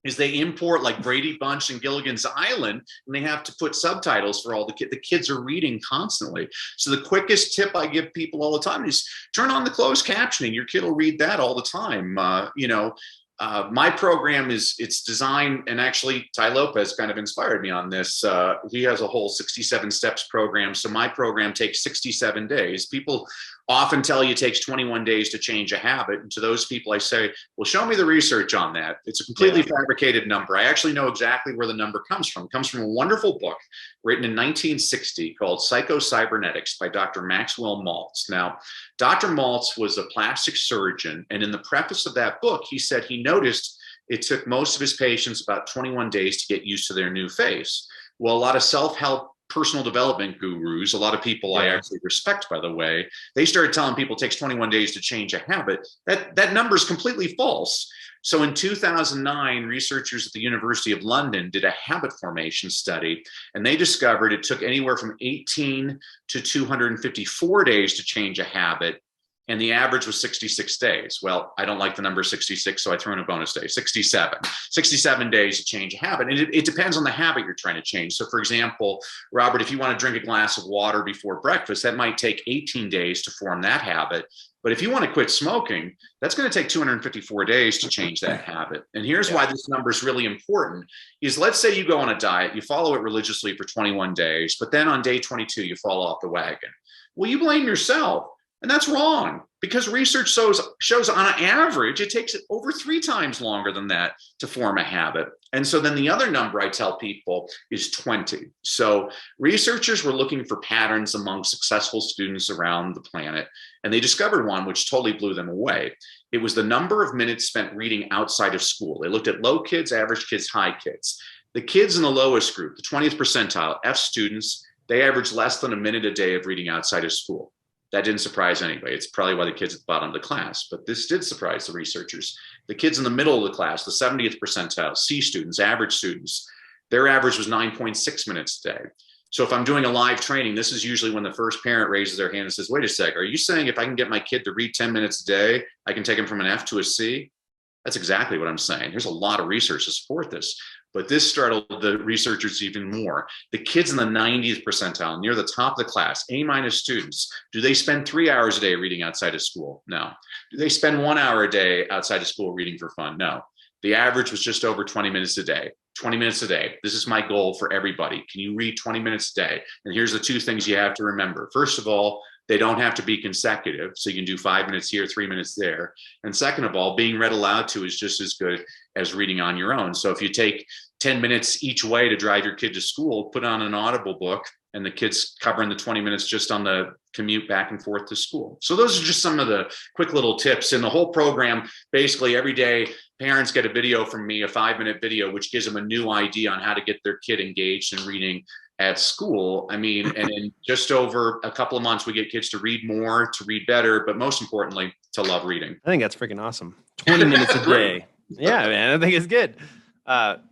Speaker 2: is they import like Brady Bunch and Gilligan's Island, and they have to put subtitles for all the kids. The kids are reading constantly. So the quickest tip I give people all the time is turn on the closed captioning. Your kid will read that all the time. My program it's designed, and actually Ty Lopez kind of inspired me on this. He has a whole 67 steps program. So my program takes 67 days. People often tell you it takes 21 days to change a habit. And to those people, I say, well, show me the research on that. It's a completely fabricated number. I actually know exactly where the number comes from. It comes from a wonderful book written in 1960 called Psycho-Cybernetics by Dr. Maxwell Maltz. Now, Dr. Maltz was a plastic surgeon. And in the preface of that book, he said he noticed it took most of his patients about 21 days to get used to their new face. Well, a lot of self-help personal development gurus, a lot of people I actually respect, by the way, they started telling people it takes 21 days to change a habit. That number is completely false. So in 2009, researchers at the University of London did a habit formation study, and they discovered it took anywhere from 18 to 254 days to change a habit. And the average was 66 days. Well, I don't like the number 66, so I threw in a bonus day, 67 days to change a habit. And it depends on the habit you're trying to change. So for example, Robert, if you want to drink a glass of water before breakfast, that might take 18 days to form that habit. But if you want to quit smoking, that's going to take 254 days to change that habit. And here's why this number is really important is, let's say you go on a diet, you follow it religiously for 21 days, but then on day 22, you fall off the wagon. Well, you blame yourself. And that's wrong, because research shows on average, it takes over 3 times longer than that to form a habit. And so then the other number I tell people is 20. So researchers were looking for patterns among successful students around the planet, and they discovered one which totally blew them away. It was the number of minutes spent reading outside of school. They looked at low kids, average kids, high kids. The kids in the lowest group, the 20th percentile, F students, they averaged less than a minute a day of reading outside of school. That didn't surprise anybody. It's probably why the kids at the bottom of the class, but this did surprise the researchers. The kids in the middle of the class, the 70th percentile, C students, average students, their average was 9.6 minutes a day. So if I'm doing a live training, this is usually when the first parent raises their hand and says, wait a sec, are you saying if I can get my kid to read 10 minutes a day, I can take him from an F to a C? That's exactly what I'm saying. There's a lot of research to support this. But this startled the researchers even more. The kids in the 90th percentile, near the top of the class, A-minus students, do they spend 3 hours a day reading outside of school? No. Do they spend 1 hour a day outside of school reading for fun? No. The average was just over 20 minutes a day. 20 minutes a day. This is my goal for everybody. Can you read 20 minutes a day? And here's the 2 things you have to remember. First of all, they don't have to be consecutive. So you can do 5 minutes here, 3 minutes there. And second of all, being read aloud to is just as good as reading on your own. So if you take 10 minutes each way to drive your kid to school, put on an Audible book, and the kid's covering the 20 minutes just on the commute back and forth to school. So those are just some of the quick little tips. In the whole program, basically every day, parents get a video from me, a 5-minute video, which gives them a new idea on how to get their kid engaged in reading at school. I mean, and in just over a couple of months, we get kids to read more, to read better, but most importantly, to love reading.
Speaker 1: I think that's freaking awesome. 20 minutes a day. Yeah, man, I think it's good.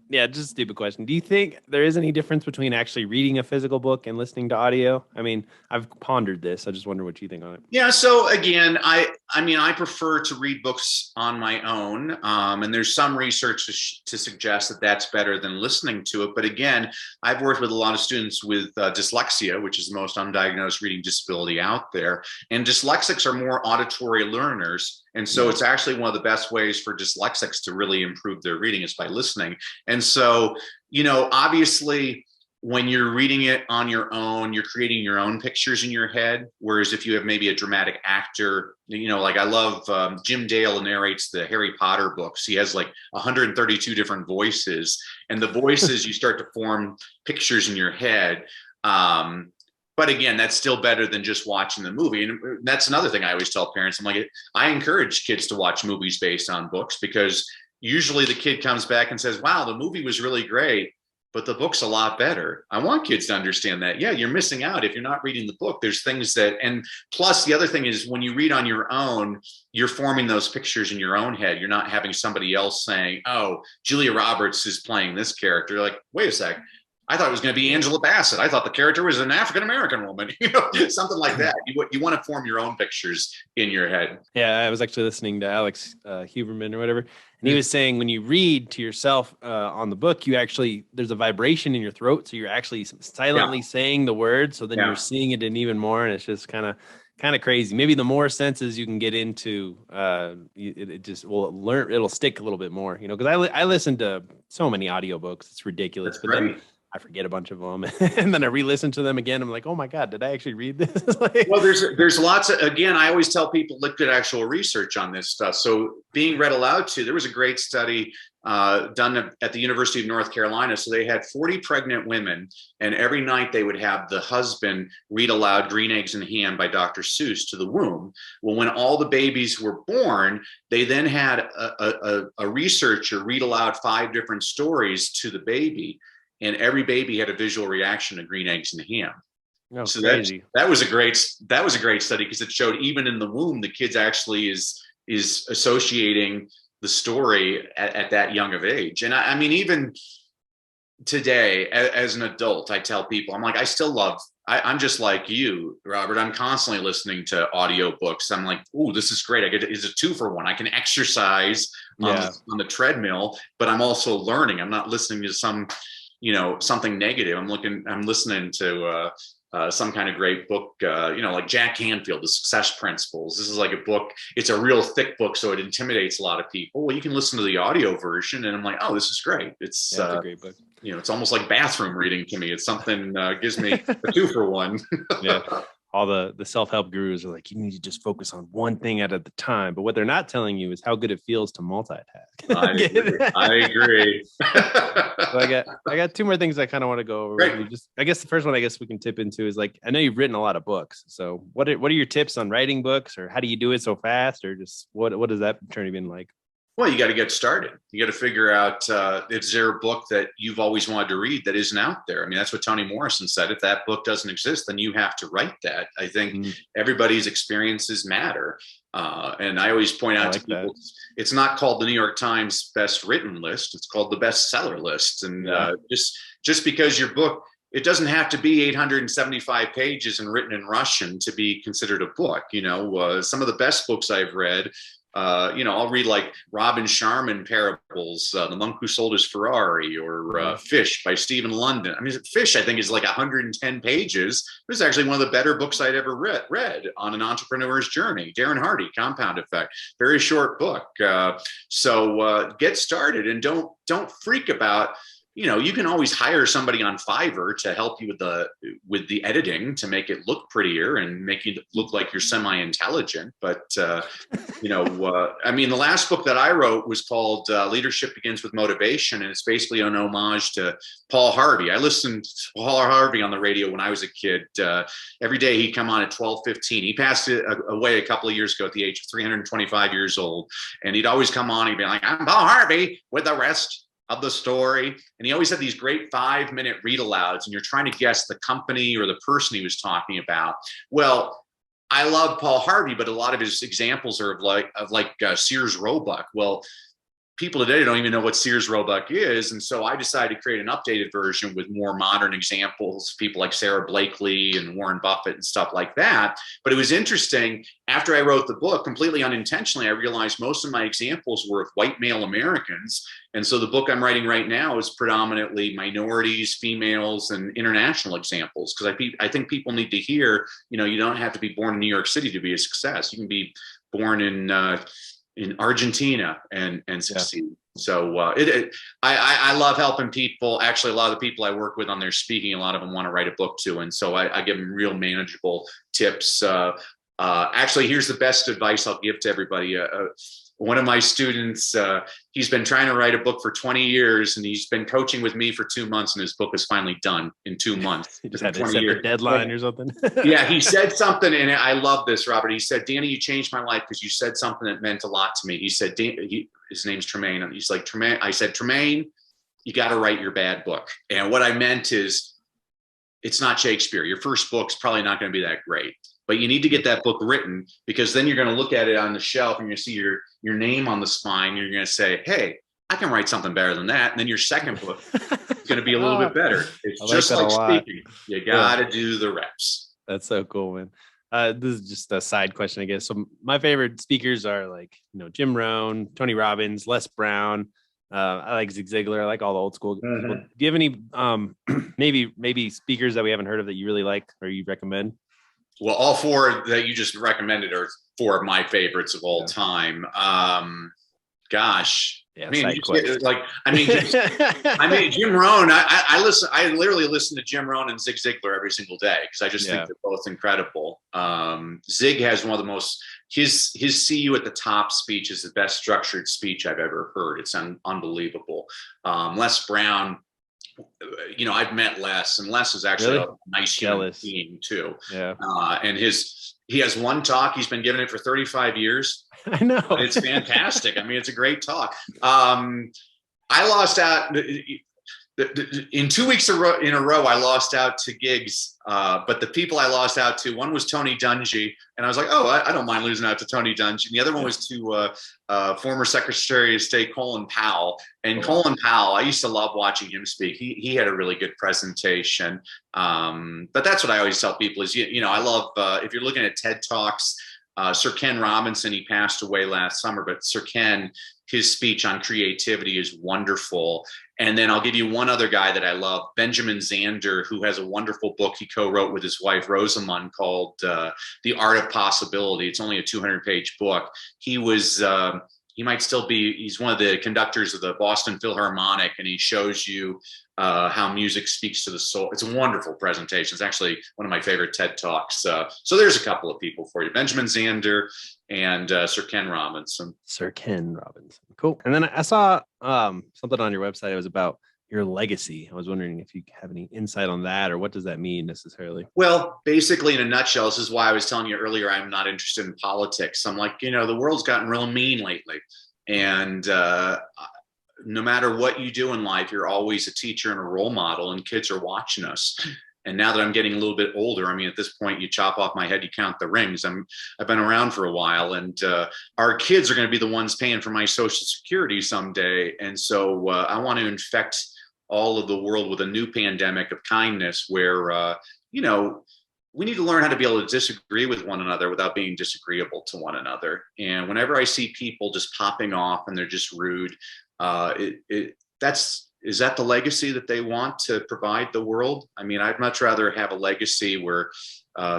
Speaker 1: Yeah, just a stupid question. Do you think there is any difference between actually reading a physical book and listening to audio? I mean, I've pondered this. I just wonder what you think on it.
Speaker 2: Yeah. So again, I mean, I prefer to read books on my own. And there's some research to suggest that that's better than listening to it. But again, I've worked with a lot of students with dyslexia, which is the most undiagnosed reading disability out there. And dyslexics are more auditory learners. And so it's actually one of the best ways for dyslexics to really improve their reading is by listening. And so, obviously, when you're reading it on your own, you're creating your own pictures in your head. Whereas if you have maybe a dramatic actor, like I love Jim Dale narrates the Harry Potter books. He has like 132 different voices, and the voices, you start to form pictures in your head. But again, that's still better than just watching the movie. And that's another thing I always tell parents. I'm like, I encourage kids to watch movies based on books, because usually the kid comes back and says, wow, the movie was really great, but the book's a lot better. I want kids to understand that, yeah, you're missing out if you're not reading the book. There's things that, and plus the other thing is, when you read on your own, you're forming those pictures in your own head. You're not having somebody else saying, oh, Julia Roberts is playing this character. You're like, wait a sec, I thought it was going to be Angela Bassett. I thought the character was an African-American woman, something like that. You want to form your own pictures in your head.
Speaker 1: Yeah, I was actually listening to Alex Huberman or whatever, and he was saying when you read to yourself on the book, there's a vibration in your throat, so you're actually silently saying the words. So then you're seeing it in even more, and it's just kind of crazy. Maybe the more senses you can get into, it just will it'll stick a little bit more, because I listen to so many audiobooks, it's ridiculous.
Speaker 2: That's
Speaker 1: but then I forget a bunch of them, and then I re-listen to them again. I'm like, oh my God, did I actually read this?
Speaker 2: Well, there's lots of, again, I always tell people, look at actual research on this stuff. So being read aloud to, there was a great study done at the University of North Carolina. So they had 40 pregnant women, and every night they would have the husband read aloud Green Eggs and Ham by Dr. Seuss to the womb. Well, when all the babies were born, they then had a researcher read aloud 5 different stories to the baby. And every baby had a visual reaction to Green Eggs and Ham.
Speaker 1: Oh,
Speaker 2: so
Speaker 1: crazy.
Speaker 2: that was a great study, because it showed even in the womb, the kids actually is associating the story at that young of age. And I mean, even today, as an adult, I tell people, I'm like, I still love, I'm just like you, Robert. I'm constantly listening to audiobooks. I'm like, oh, this is great. It's a 2-for-1. I can exercise on the treadmill, but I'm also learning. I'm not listening to something negative. I'm listening to some kind of great book, like Jack Canfield, The Success Principles. This is like a book. It's a real thick book, so it intimidates a lot of people. Well, you can listen to the audio version, and I'm like, oh, this is great. It's
Speaker 1: a great book.
Speaker 2: It's almost like bathroom reading to me. It's something gives me a 2-for-1.
Speaker 1: Yeah. All the self-help gurus are like, you need to just focus on one thing at a time. But what they're not telling you is how good it feels to multitask.
Speaker 2: I agree.
Speaker 1: So I got 2 more things I kind of want to go over.
Speaker 2: Great.
Speaker 1: I guess the first one we can tip into is, like, I know you've written a lot of books. So what are your tips on writing books, or how do you do it so fast, or just what has that journey been like?
Speaker 2: Well, you got to get started. You got to figure out, is there a book that you've always wanted to read that isn't out there? I mean, that's what Toni Morrison said. If that book doesn't exist, then you have to write that. I think everybody's experiences matter. And I always point out to people, it's not called the New York Times best written list. It's called the bestseller list. And just because your book, it doesn't have to be 875 pages and written in Russian to be considered a book. Some of the best books I've read, I'll read like Robin Sharman parables, The Monk Who Sold His Ferrari, or Fish by Stephen London. I mean, Fish, I think, is like 110 pages. It was actually one of the better books I'd ever read on an entrepreneur's journey. Darren Hardy, Compound Effect, very short book. So get started, and don't freak about. You can always hire somebody on Fiverr to help you with the editing to make it look prettier and make you look like you're semi-intelligent. But, I mean, the last book that I wrote was called Leadership Begins with Motivation. And it's basically an homage to Paul Harvey. I listened to Paul Harvey on the radio when I was a kid. Every day he'd come on at 12:15. He passed away a couple of years ago at the age of 325 years old. And he'd always come on. He'd be like, I'm Paul Harvey with the rest of the story. And he always had these great 5-minute read alouds, and you're trying to guess the company or the person he was talking about. Well, I love Paul Harvey, but a lot of his examples are of Sears Roebuck. Well, people today don't even know what Sears Roebuck is. And so I decided to create an updated version with more modern examples, people like Sarah Blakely and Warren Buffett and stuff like that. But it was interesting. After I wrote the book, completely unintentionally, I realized most of my examples were of white male Americans. And so the book I'm writing right now is predominantly minorities, females, and international examples. Because I think people need to hear, you don't have to be born in New York City to be a success. You can be born in Argentina and succeed. Yeah. So I love helping people. Actually, a lot of the people I work with on their speaking, a lot of them want to write a book too. And so I give them real manageable tips. Actually, here's the best advice I'll give to everybody. one of my students, he's been trying to write a book for 20 years, and he's been coaching with me for 2 months, and his book is finally done in 2 months.
Speaker 1: You just had to set the deadline or something.
Speaker 2: Yeah, he said something, and I love this, Robert. He said, Danny, you changed my life because you said something that meant a lot to me. He said, his name's Tremaine, and he's like, Tremaine. I said, Tremaine, you got to write your bad book. And what I meant is, it's not Shakespeare. Your first book's probably not going to be that great, but you need to get that book written, because then you're going to look at it on the shelf and you're going to see your name on the spine. You're going to say, hey, I can write something better than that. And then your second book is going to be a little bit better. It's just like speaking. You got to do the reps.
Speaker 1: That's so cool, man. This is just a side question, I guess. So my favorite speakers are like, Jim Rohn, Tony Robbins, Les Brown. I like Zig Ziglar. I like all the old school people. Do you have any maybe speakers that we haven't heard of that you really like or you recommend?
Speaker 2: Well, all four that you just recommended are four of my favorites of all time. Gosh.
Speaker 1: Yeah,
Speaker 2: Jim Rohn. I literally listen to Jim Rohn and Zig Ziglar every single day because I just think they're both incredible. Zig has one of the most. His "See You at the Top" speech is the best structured speech I've ever heard. It's unbelievable. Les Brown. I've met Les, and Les is actually a nice human being too.
Speaker 1: Yeah.
Speaker 2: And he has one talk. He's been giving it for 35 years.
Speaker 1: I know.
Speaker 2: It's fantastic. I mean, it's a great talk. I lost out in 2 weeks in a row. I lost out to gigs, but the people I lost out to, one was Tony Dungy, and I was like, oh, I don't mind losing out to Tony Dungy. And the other one was to former Secretary of State Colin Powell. And Colin Powell, I used to love watching him speak. He had a really good presentation. But that's what I always tell people is, I love, if you're looking at TED Talks, Sir Ken Robinson, he passed away last summer, but Sir Ken, his speech on creativity is wonderful. And then I'll give you one other guy that I love, Benjamin Zander, who has a wonderful book he co-wrote with his wife, Rosamund, called The Art of Possibility. It's only a 200-page book. He's one of the conductors of the Boston Philharmonic, and he shows you how music speaks to the soul. It's a wonderful presentation. It's actually one of my favorite TED Talks. So there's a couple of people for you. Benjamin Zander and Sir Ken Robinson.
Speaker 1: Sir Ken Robinson. Cool. And then I saw something on your website. It was about your legacy. I was wondering if you have any insight on that, or what does that mean necessarily?
Speaker 2: Well, basically, in a nutshell, this is why I was telling you earlier, I'm not interested in politics. I'm like, the world's gotten real mean lately. And no matter what you do in life, you're always a teacher and a role model, and kids are watching us. And now that I'm getting a little bit older, I mean, at this point, you chop off my head, you count the rings. I've been around for a while, and our kids are going to be the ones paying for my Social Security someday. And so I want to infect all of the world with a new pandemic of kindness where, we need to learn how to be able to disagree with one another without being disagreeable to one another. And whenever I see people just popping off and they're just rude, is that the legacy that they want to provide the world? I mean, I'd much rather have a legacy where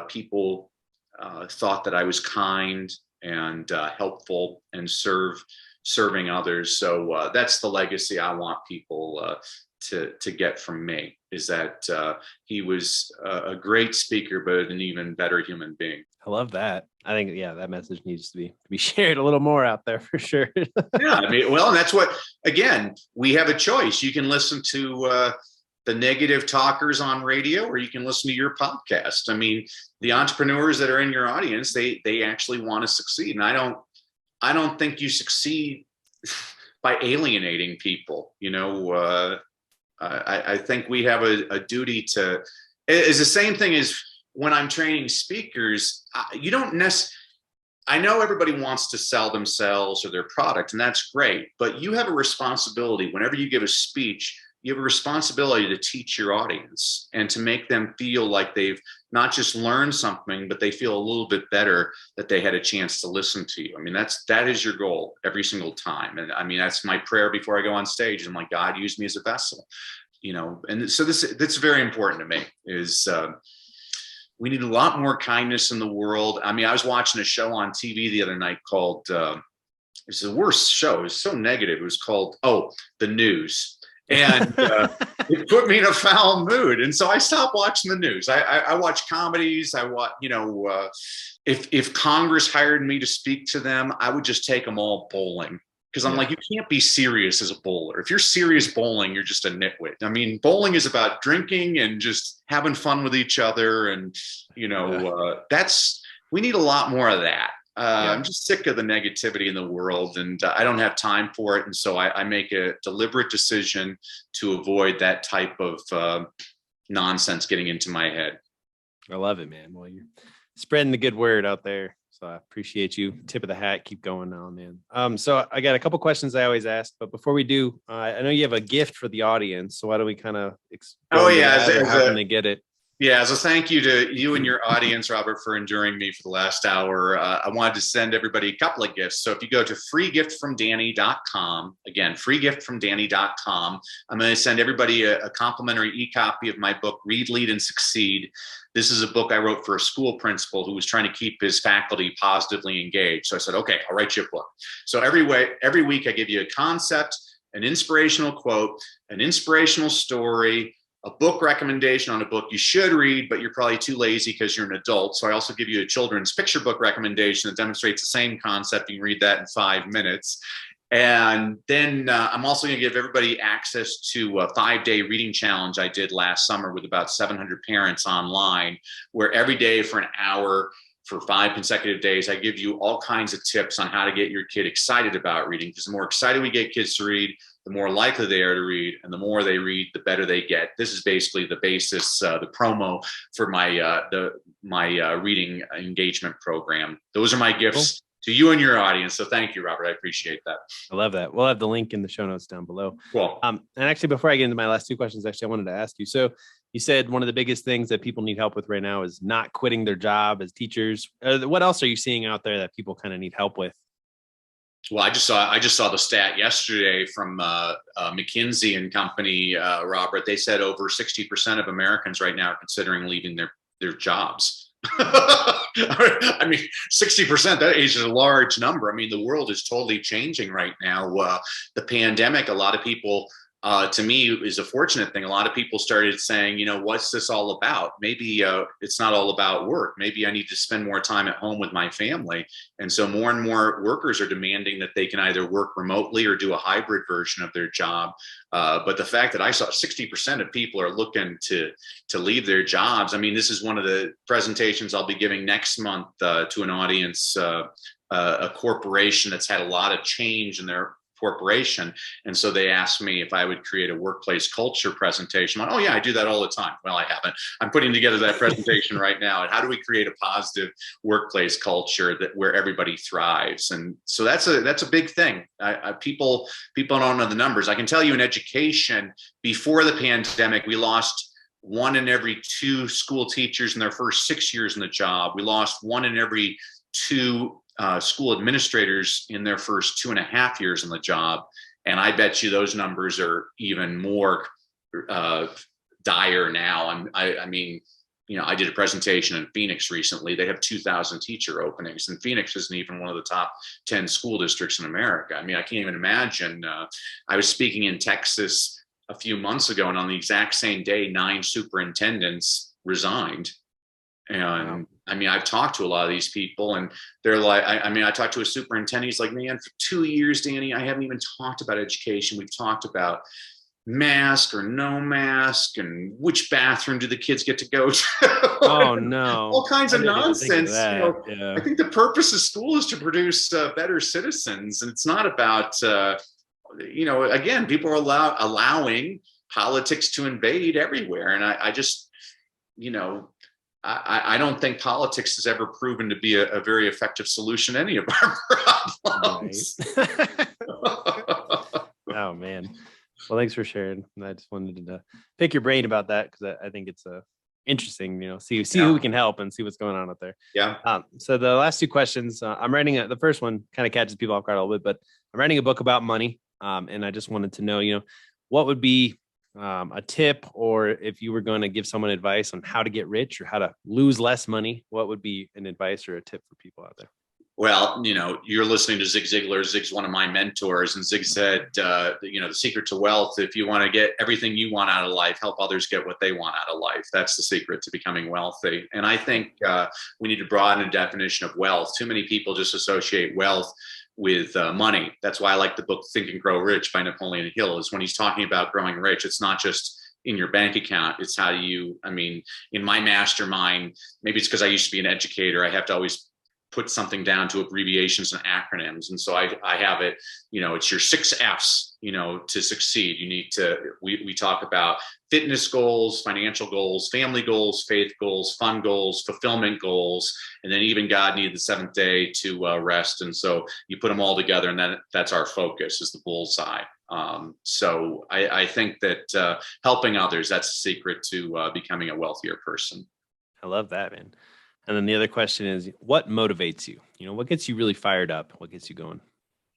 Speaker 2: people thought that I was kind and helpful and serving others. So that's the legacy I want people to get from me, is that he was a great speaker, but an even better human being.
Speaker 1: I love that. I think, that message needs to be shared a little more out there for sure.
Speaker 2: Yeah, I mean, well, and that's what, again, we have a choice. You can listen to the negative talkers on radio, or you can listen to your podcast. I mean, the entrepreneurs that are in your audience, they actually want to succeed. And I don't think you succeed by alienating people. I think we have a duty to, it's the same thing as when I'm training speakers. You don't necessarily, I know everybody wants to sell themselves or their product, and that's great, but you have a responsibility. Whenever you give a speech, you have a responsibility to teach your audience and to make them feel like they've not just learned something, but they feel a little bit better that they had a chance to listen to you. I mean, that is your goal every single time. And I mean, that's my prayer before I go on stage. I'm like, God, use me as a vessel, and so that's very important to me is, we need a lot more kindness in the world. I mean, I was watching a show on TV the other night called, it's the worst show. It was so negative. It was called, The News. And it put me in a foul mood. And so I stopped watching the news. I watch comedies. I watch, if Congress hired me to speak to them, I would just take them all bowling. Because I'm like, you can't be serious as a bowler. If you're serious bowling, you're just a nitwit. I mean, bowling is about drinking and just having fun with each other. And, we need a lot more of that. I'm just sick of the negativity in the world, and I don't have time for it. And so I make a deliberate decision to avoid that type of nonsense getting into my head.
Speaker 1: I love it, man. Well, you're spreading the good word out there. So I appreciate you. Tip of the hat. Keep going on, man. So I got a couple questions I always ask, but before we do, I know you have a gift for the audience. So why don't we kind of
Speaker 2: how
Speaker 1: can they get it?
Speaker 2: Yeah, as a thank you to you and your audience, Robert, for enduring me for the last hour, I wanted to send everybody a couple of gifts. So if you go to freegiftfromdanny.com, again, freegiftfromdanny.com, I'm going to send everybody a complimentary e-copy of my book, Read, Lead, and Succeed. This is a book I wrote for a school principal who was trying to keep his faculty positively engaged. So I said, okay, I'll write you a book. So every week I give you a concept, an inspirational quote, an inspirational story, a book recommendation on a book you should read, but you're probably too lazy because you're an adult. So I also give you a children's picture book recommendation that demonstrates the same concept. You can read that in 5 minutes. And then I'm also going to give everybody access to a 5-day reading challenge I did last summer with about 700 parents online, where every day for an hour for 5 consecutive days, I give you all kinds of tips on how to get your kid excited about reading. Because the more excited we get kids to read, the more likely they are to read, and the more they read, the better they get. This is basically the basis, the promo for my reading engagement program. Those are my gifts to you and your audience. So thank you, Robert. I appreciate that.
Speaker 1: I love that. We'll have the link in the show notes down below.
Speaker 2: Cool.
Speaker 1: And actually, before I get into my last 2 questions, I wanted to ask you. So you said one of the biggest things that people need help with right now is not quitting their job as teachers. What else are you seeing out there that people kind of need help with?
Speaker 2: Well, I just saw the stat yesterday from McKinsey and Company, Robert. They said over 60% of Americans right now are considering leaving their jobs. I mean, 60%, that is a large number. I mean, the world is totally changing right now. The pandemic, a lot of people, to me, is a fortunate thing. A lot of people started saying, what's this all about? Maybe it's not all about work. Maybe I need to spend more time at home with my family. And so more and more workers are demanding that they can either work remotely or do a hybrid version of their job. But the fact that I saw 60% of people are looking to leave their jobs. I mean, this is one of the presentations I'll be giving next month to an audience, a corporation that's had a lot of change in their corporation. And so they asked me if I would create a workplace culture presentation. Oh yeah, I do that all the time. Well, I haven't. I'm putting together that presentation right now. And how do we create a positive workplace culture where everybody thrives? And so that's a big thing. People don't know the numbers. I can tell you in education, before the pandemic, we lost 1 in every 2 school teachers in their first 6 years in the job. We lost 1 in every 2 school administrators in their first 2.5 years in the job. And I bet you those numbers are even more dire now. I mean, I did a presentation in Phoenix recently. They have 2,000 teacher openings, and Phoenix isn't even one of the top 10 school districts in America. I mean, I can't even imagine. I was speaking in Texas a few months ago, and on the exact same day, 9 superintendents resigned. And wow. I mean, I've talked to a lot of these people, and they're like, I talked to a superintendent. He's like, man, for 2 years, Danny, I haven't even talked about education. We've talked about mask or no mask and which bathroom do the kids get to go to.
Speaker 1: Oh, no.
Speaker 2: All kinds of nonsense.
Speaker 1: Yeah.
Speaker 2: I think the purpose of school is to produce better citizens. And it's not about, again, people are allowing politics to invade everywhere. And I just, I don't think politics has ever proven to be a very effective solution to any of our problems.
Speaker 1: Right. Oh, man. Well, thanks for sharing. I just wanted to pick your brain about that because I think it's interesting, see who we can help and see what's going on out there.
Speaker 2: Yeah.
Speaker 1: So the last 2 questions, I'm writing the first one kind of catches people off guard a little bit, but I'm writing a book about money. And I just wanted to know, what would be a tip, or if you were going to give someone advice on how to get rich or how to lose less money, what would be an advice or a tip for people out there?
Speaker 2: Well, you're listening to Zig Ziglar. Zig's one of my mentors, and Zig said, the secret to wealth, if you want to get everything you want out of life, help others get what they want out of life. That's the secret to becoming wealthy. And I think we need to broaden the definition of wealth. Too many people just associate wealth with money. That's why I like the book Think and Grow Rich by Napoleon Hill. Is when he's talking about growing rich, it's not just in your bank account. It's how in my mastermind, maybe it's because I used to be an educator, I have to always put something down to abbreviations and acronyms. And so I have it, it's your 6 F's, to succeed. You need to, we talk about fitness goals, financial goals, family goals, faith goals, fun goals, fulfillment goals, and then even God needed the seventh day to rest. And so you put them all together, and then that's our focus, is the bullseye. So I think that helping others, that's the secret to becoming a wealthier person.
Speaker 1: I love that, man. And then the other question is, what motivates you? What gets you really fired up? What gets you going?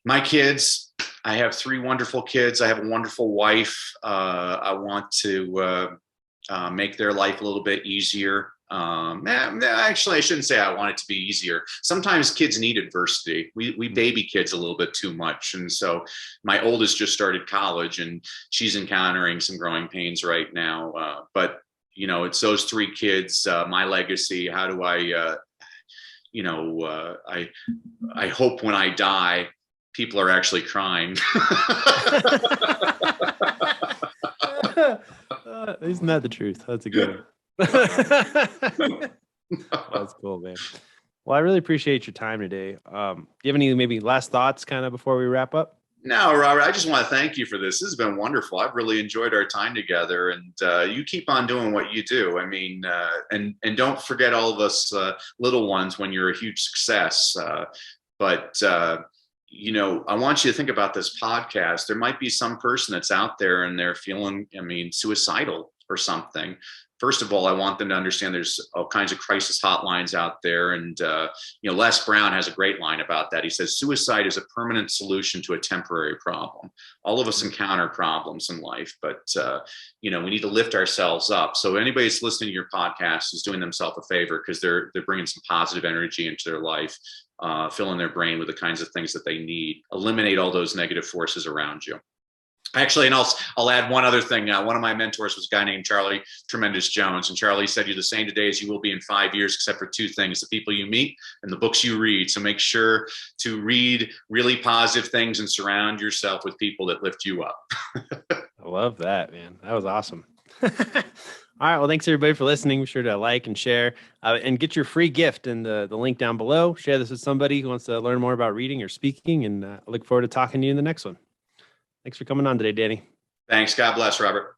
Speaker 2: My kids. I have 3 wonderful kids. I have a wonderful wife. I want to make their life a little bit easier. Actually, I shouldn't say I want it to be easier. Sometimes kids need adversity. We baby kids a little bit too much. And so my oldest just started college, and she's encountering some growing pains right now. But it's those 3 kids, my legacy. How do I hope when I die, people are actually crying.
Speaker 1: Isn't that the truth? That's a good one. That's cool, man. Well, I really appreciate your time today. Do you have any maybe last thoughts kind of before we wrap up?
Speaker 2: No, Robert, I just want to thank you for this. This has been wonderful. I've really enjoyed our time together, and you keep on doing what you do. And don't forget all of us little ones when you're a huge success. But I want you to think about this podcast. There might be some person that's out there and they're feeling, suicidal or something. First of all, I want them to understand there's all kinds of crisis hotlines out there. And, Les Brown has a great line about that. He says, suicide is a permanent solution to a temporary problem. All of us encounter problems in life, but, we need to lift ourselves up. So anybody that's listening to your podcast is doing themselves a favor, because they're bringing some positive energy into their life, filling their brain with the kinds of things that they need. Eliminate all those negative forces around you. Actually, and I'll add one other thing. One of my mentors was a guy named Charlie Tremendous Jones. And Charlie said, you're the same today as you will be in 5 years, except for 2 things: the people you meet and the books you read. So make sure to read really positive things and surround yourself with people that lift you up.
Speaker 1: I love that, man. That was awesome. All right. Well, thanks everybody for listening. Be sure to like and share and get your free gift in the link down below. Share this with somebody who wants to learn more about reading or speaking. And I look forward to talking to you in the next one. Thanks for coming on today, Danny.
Speaker 2: Thanks. God bless, Robert.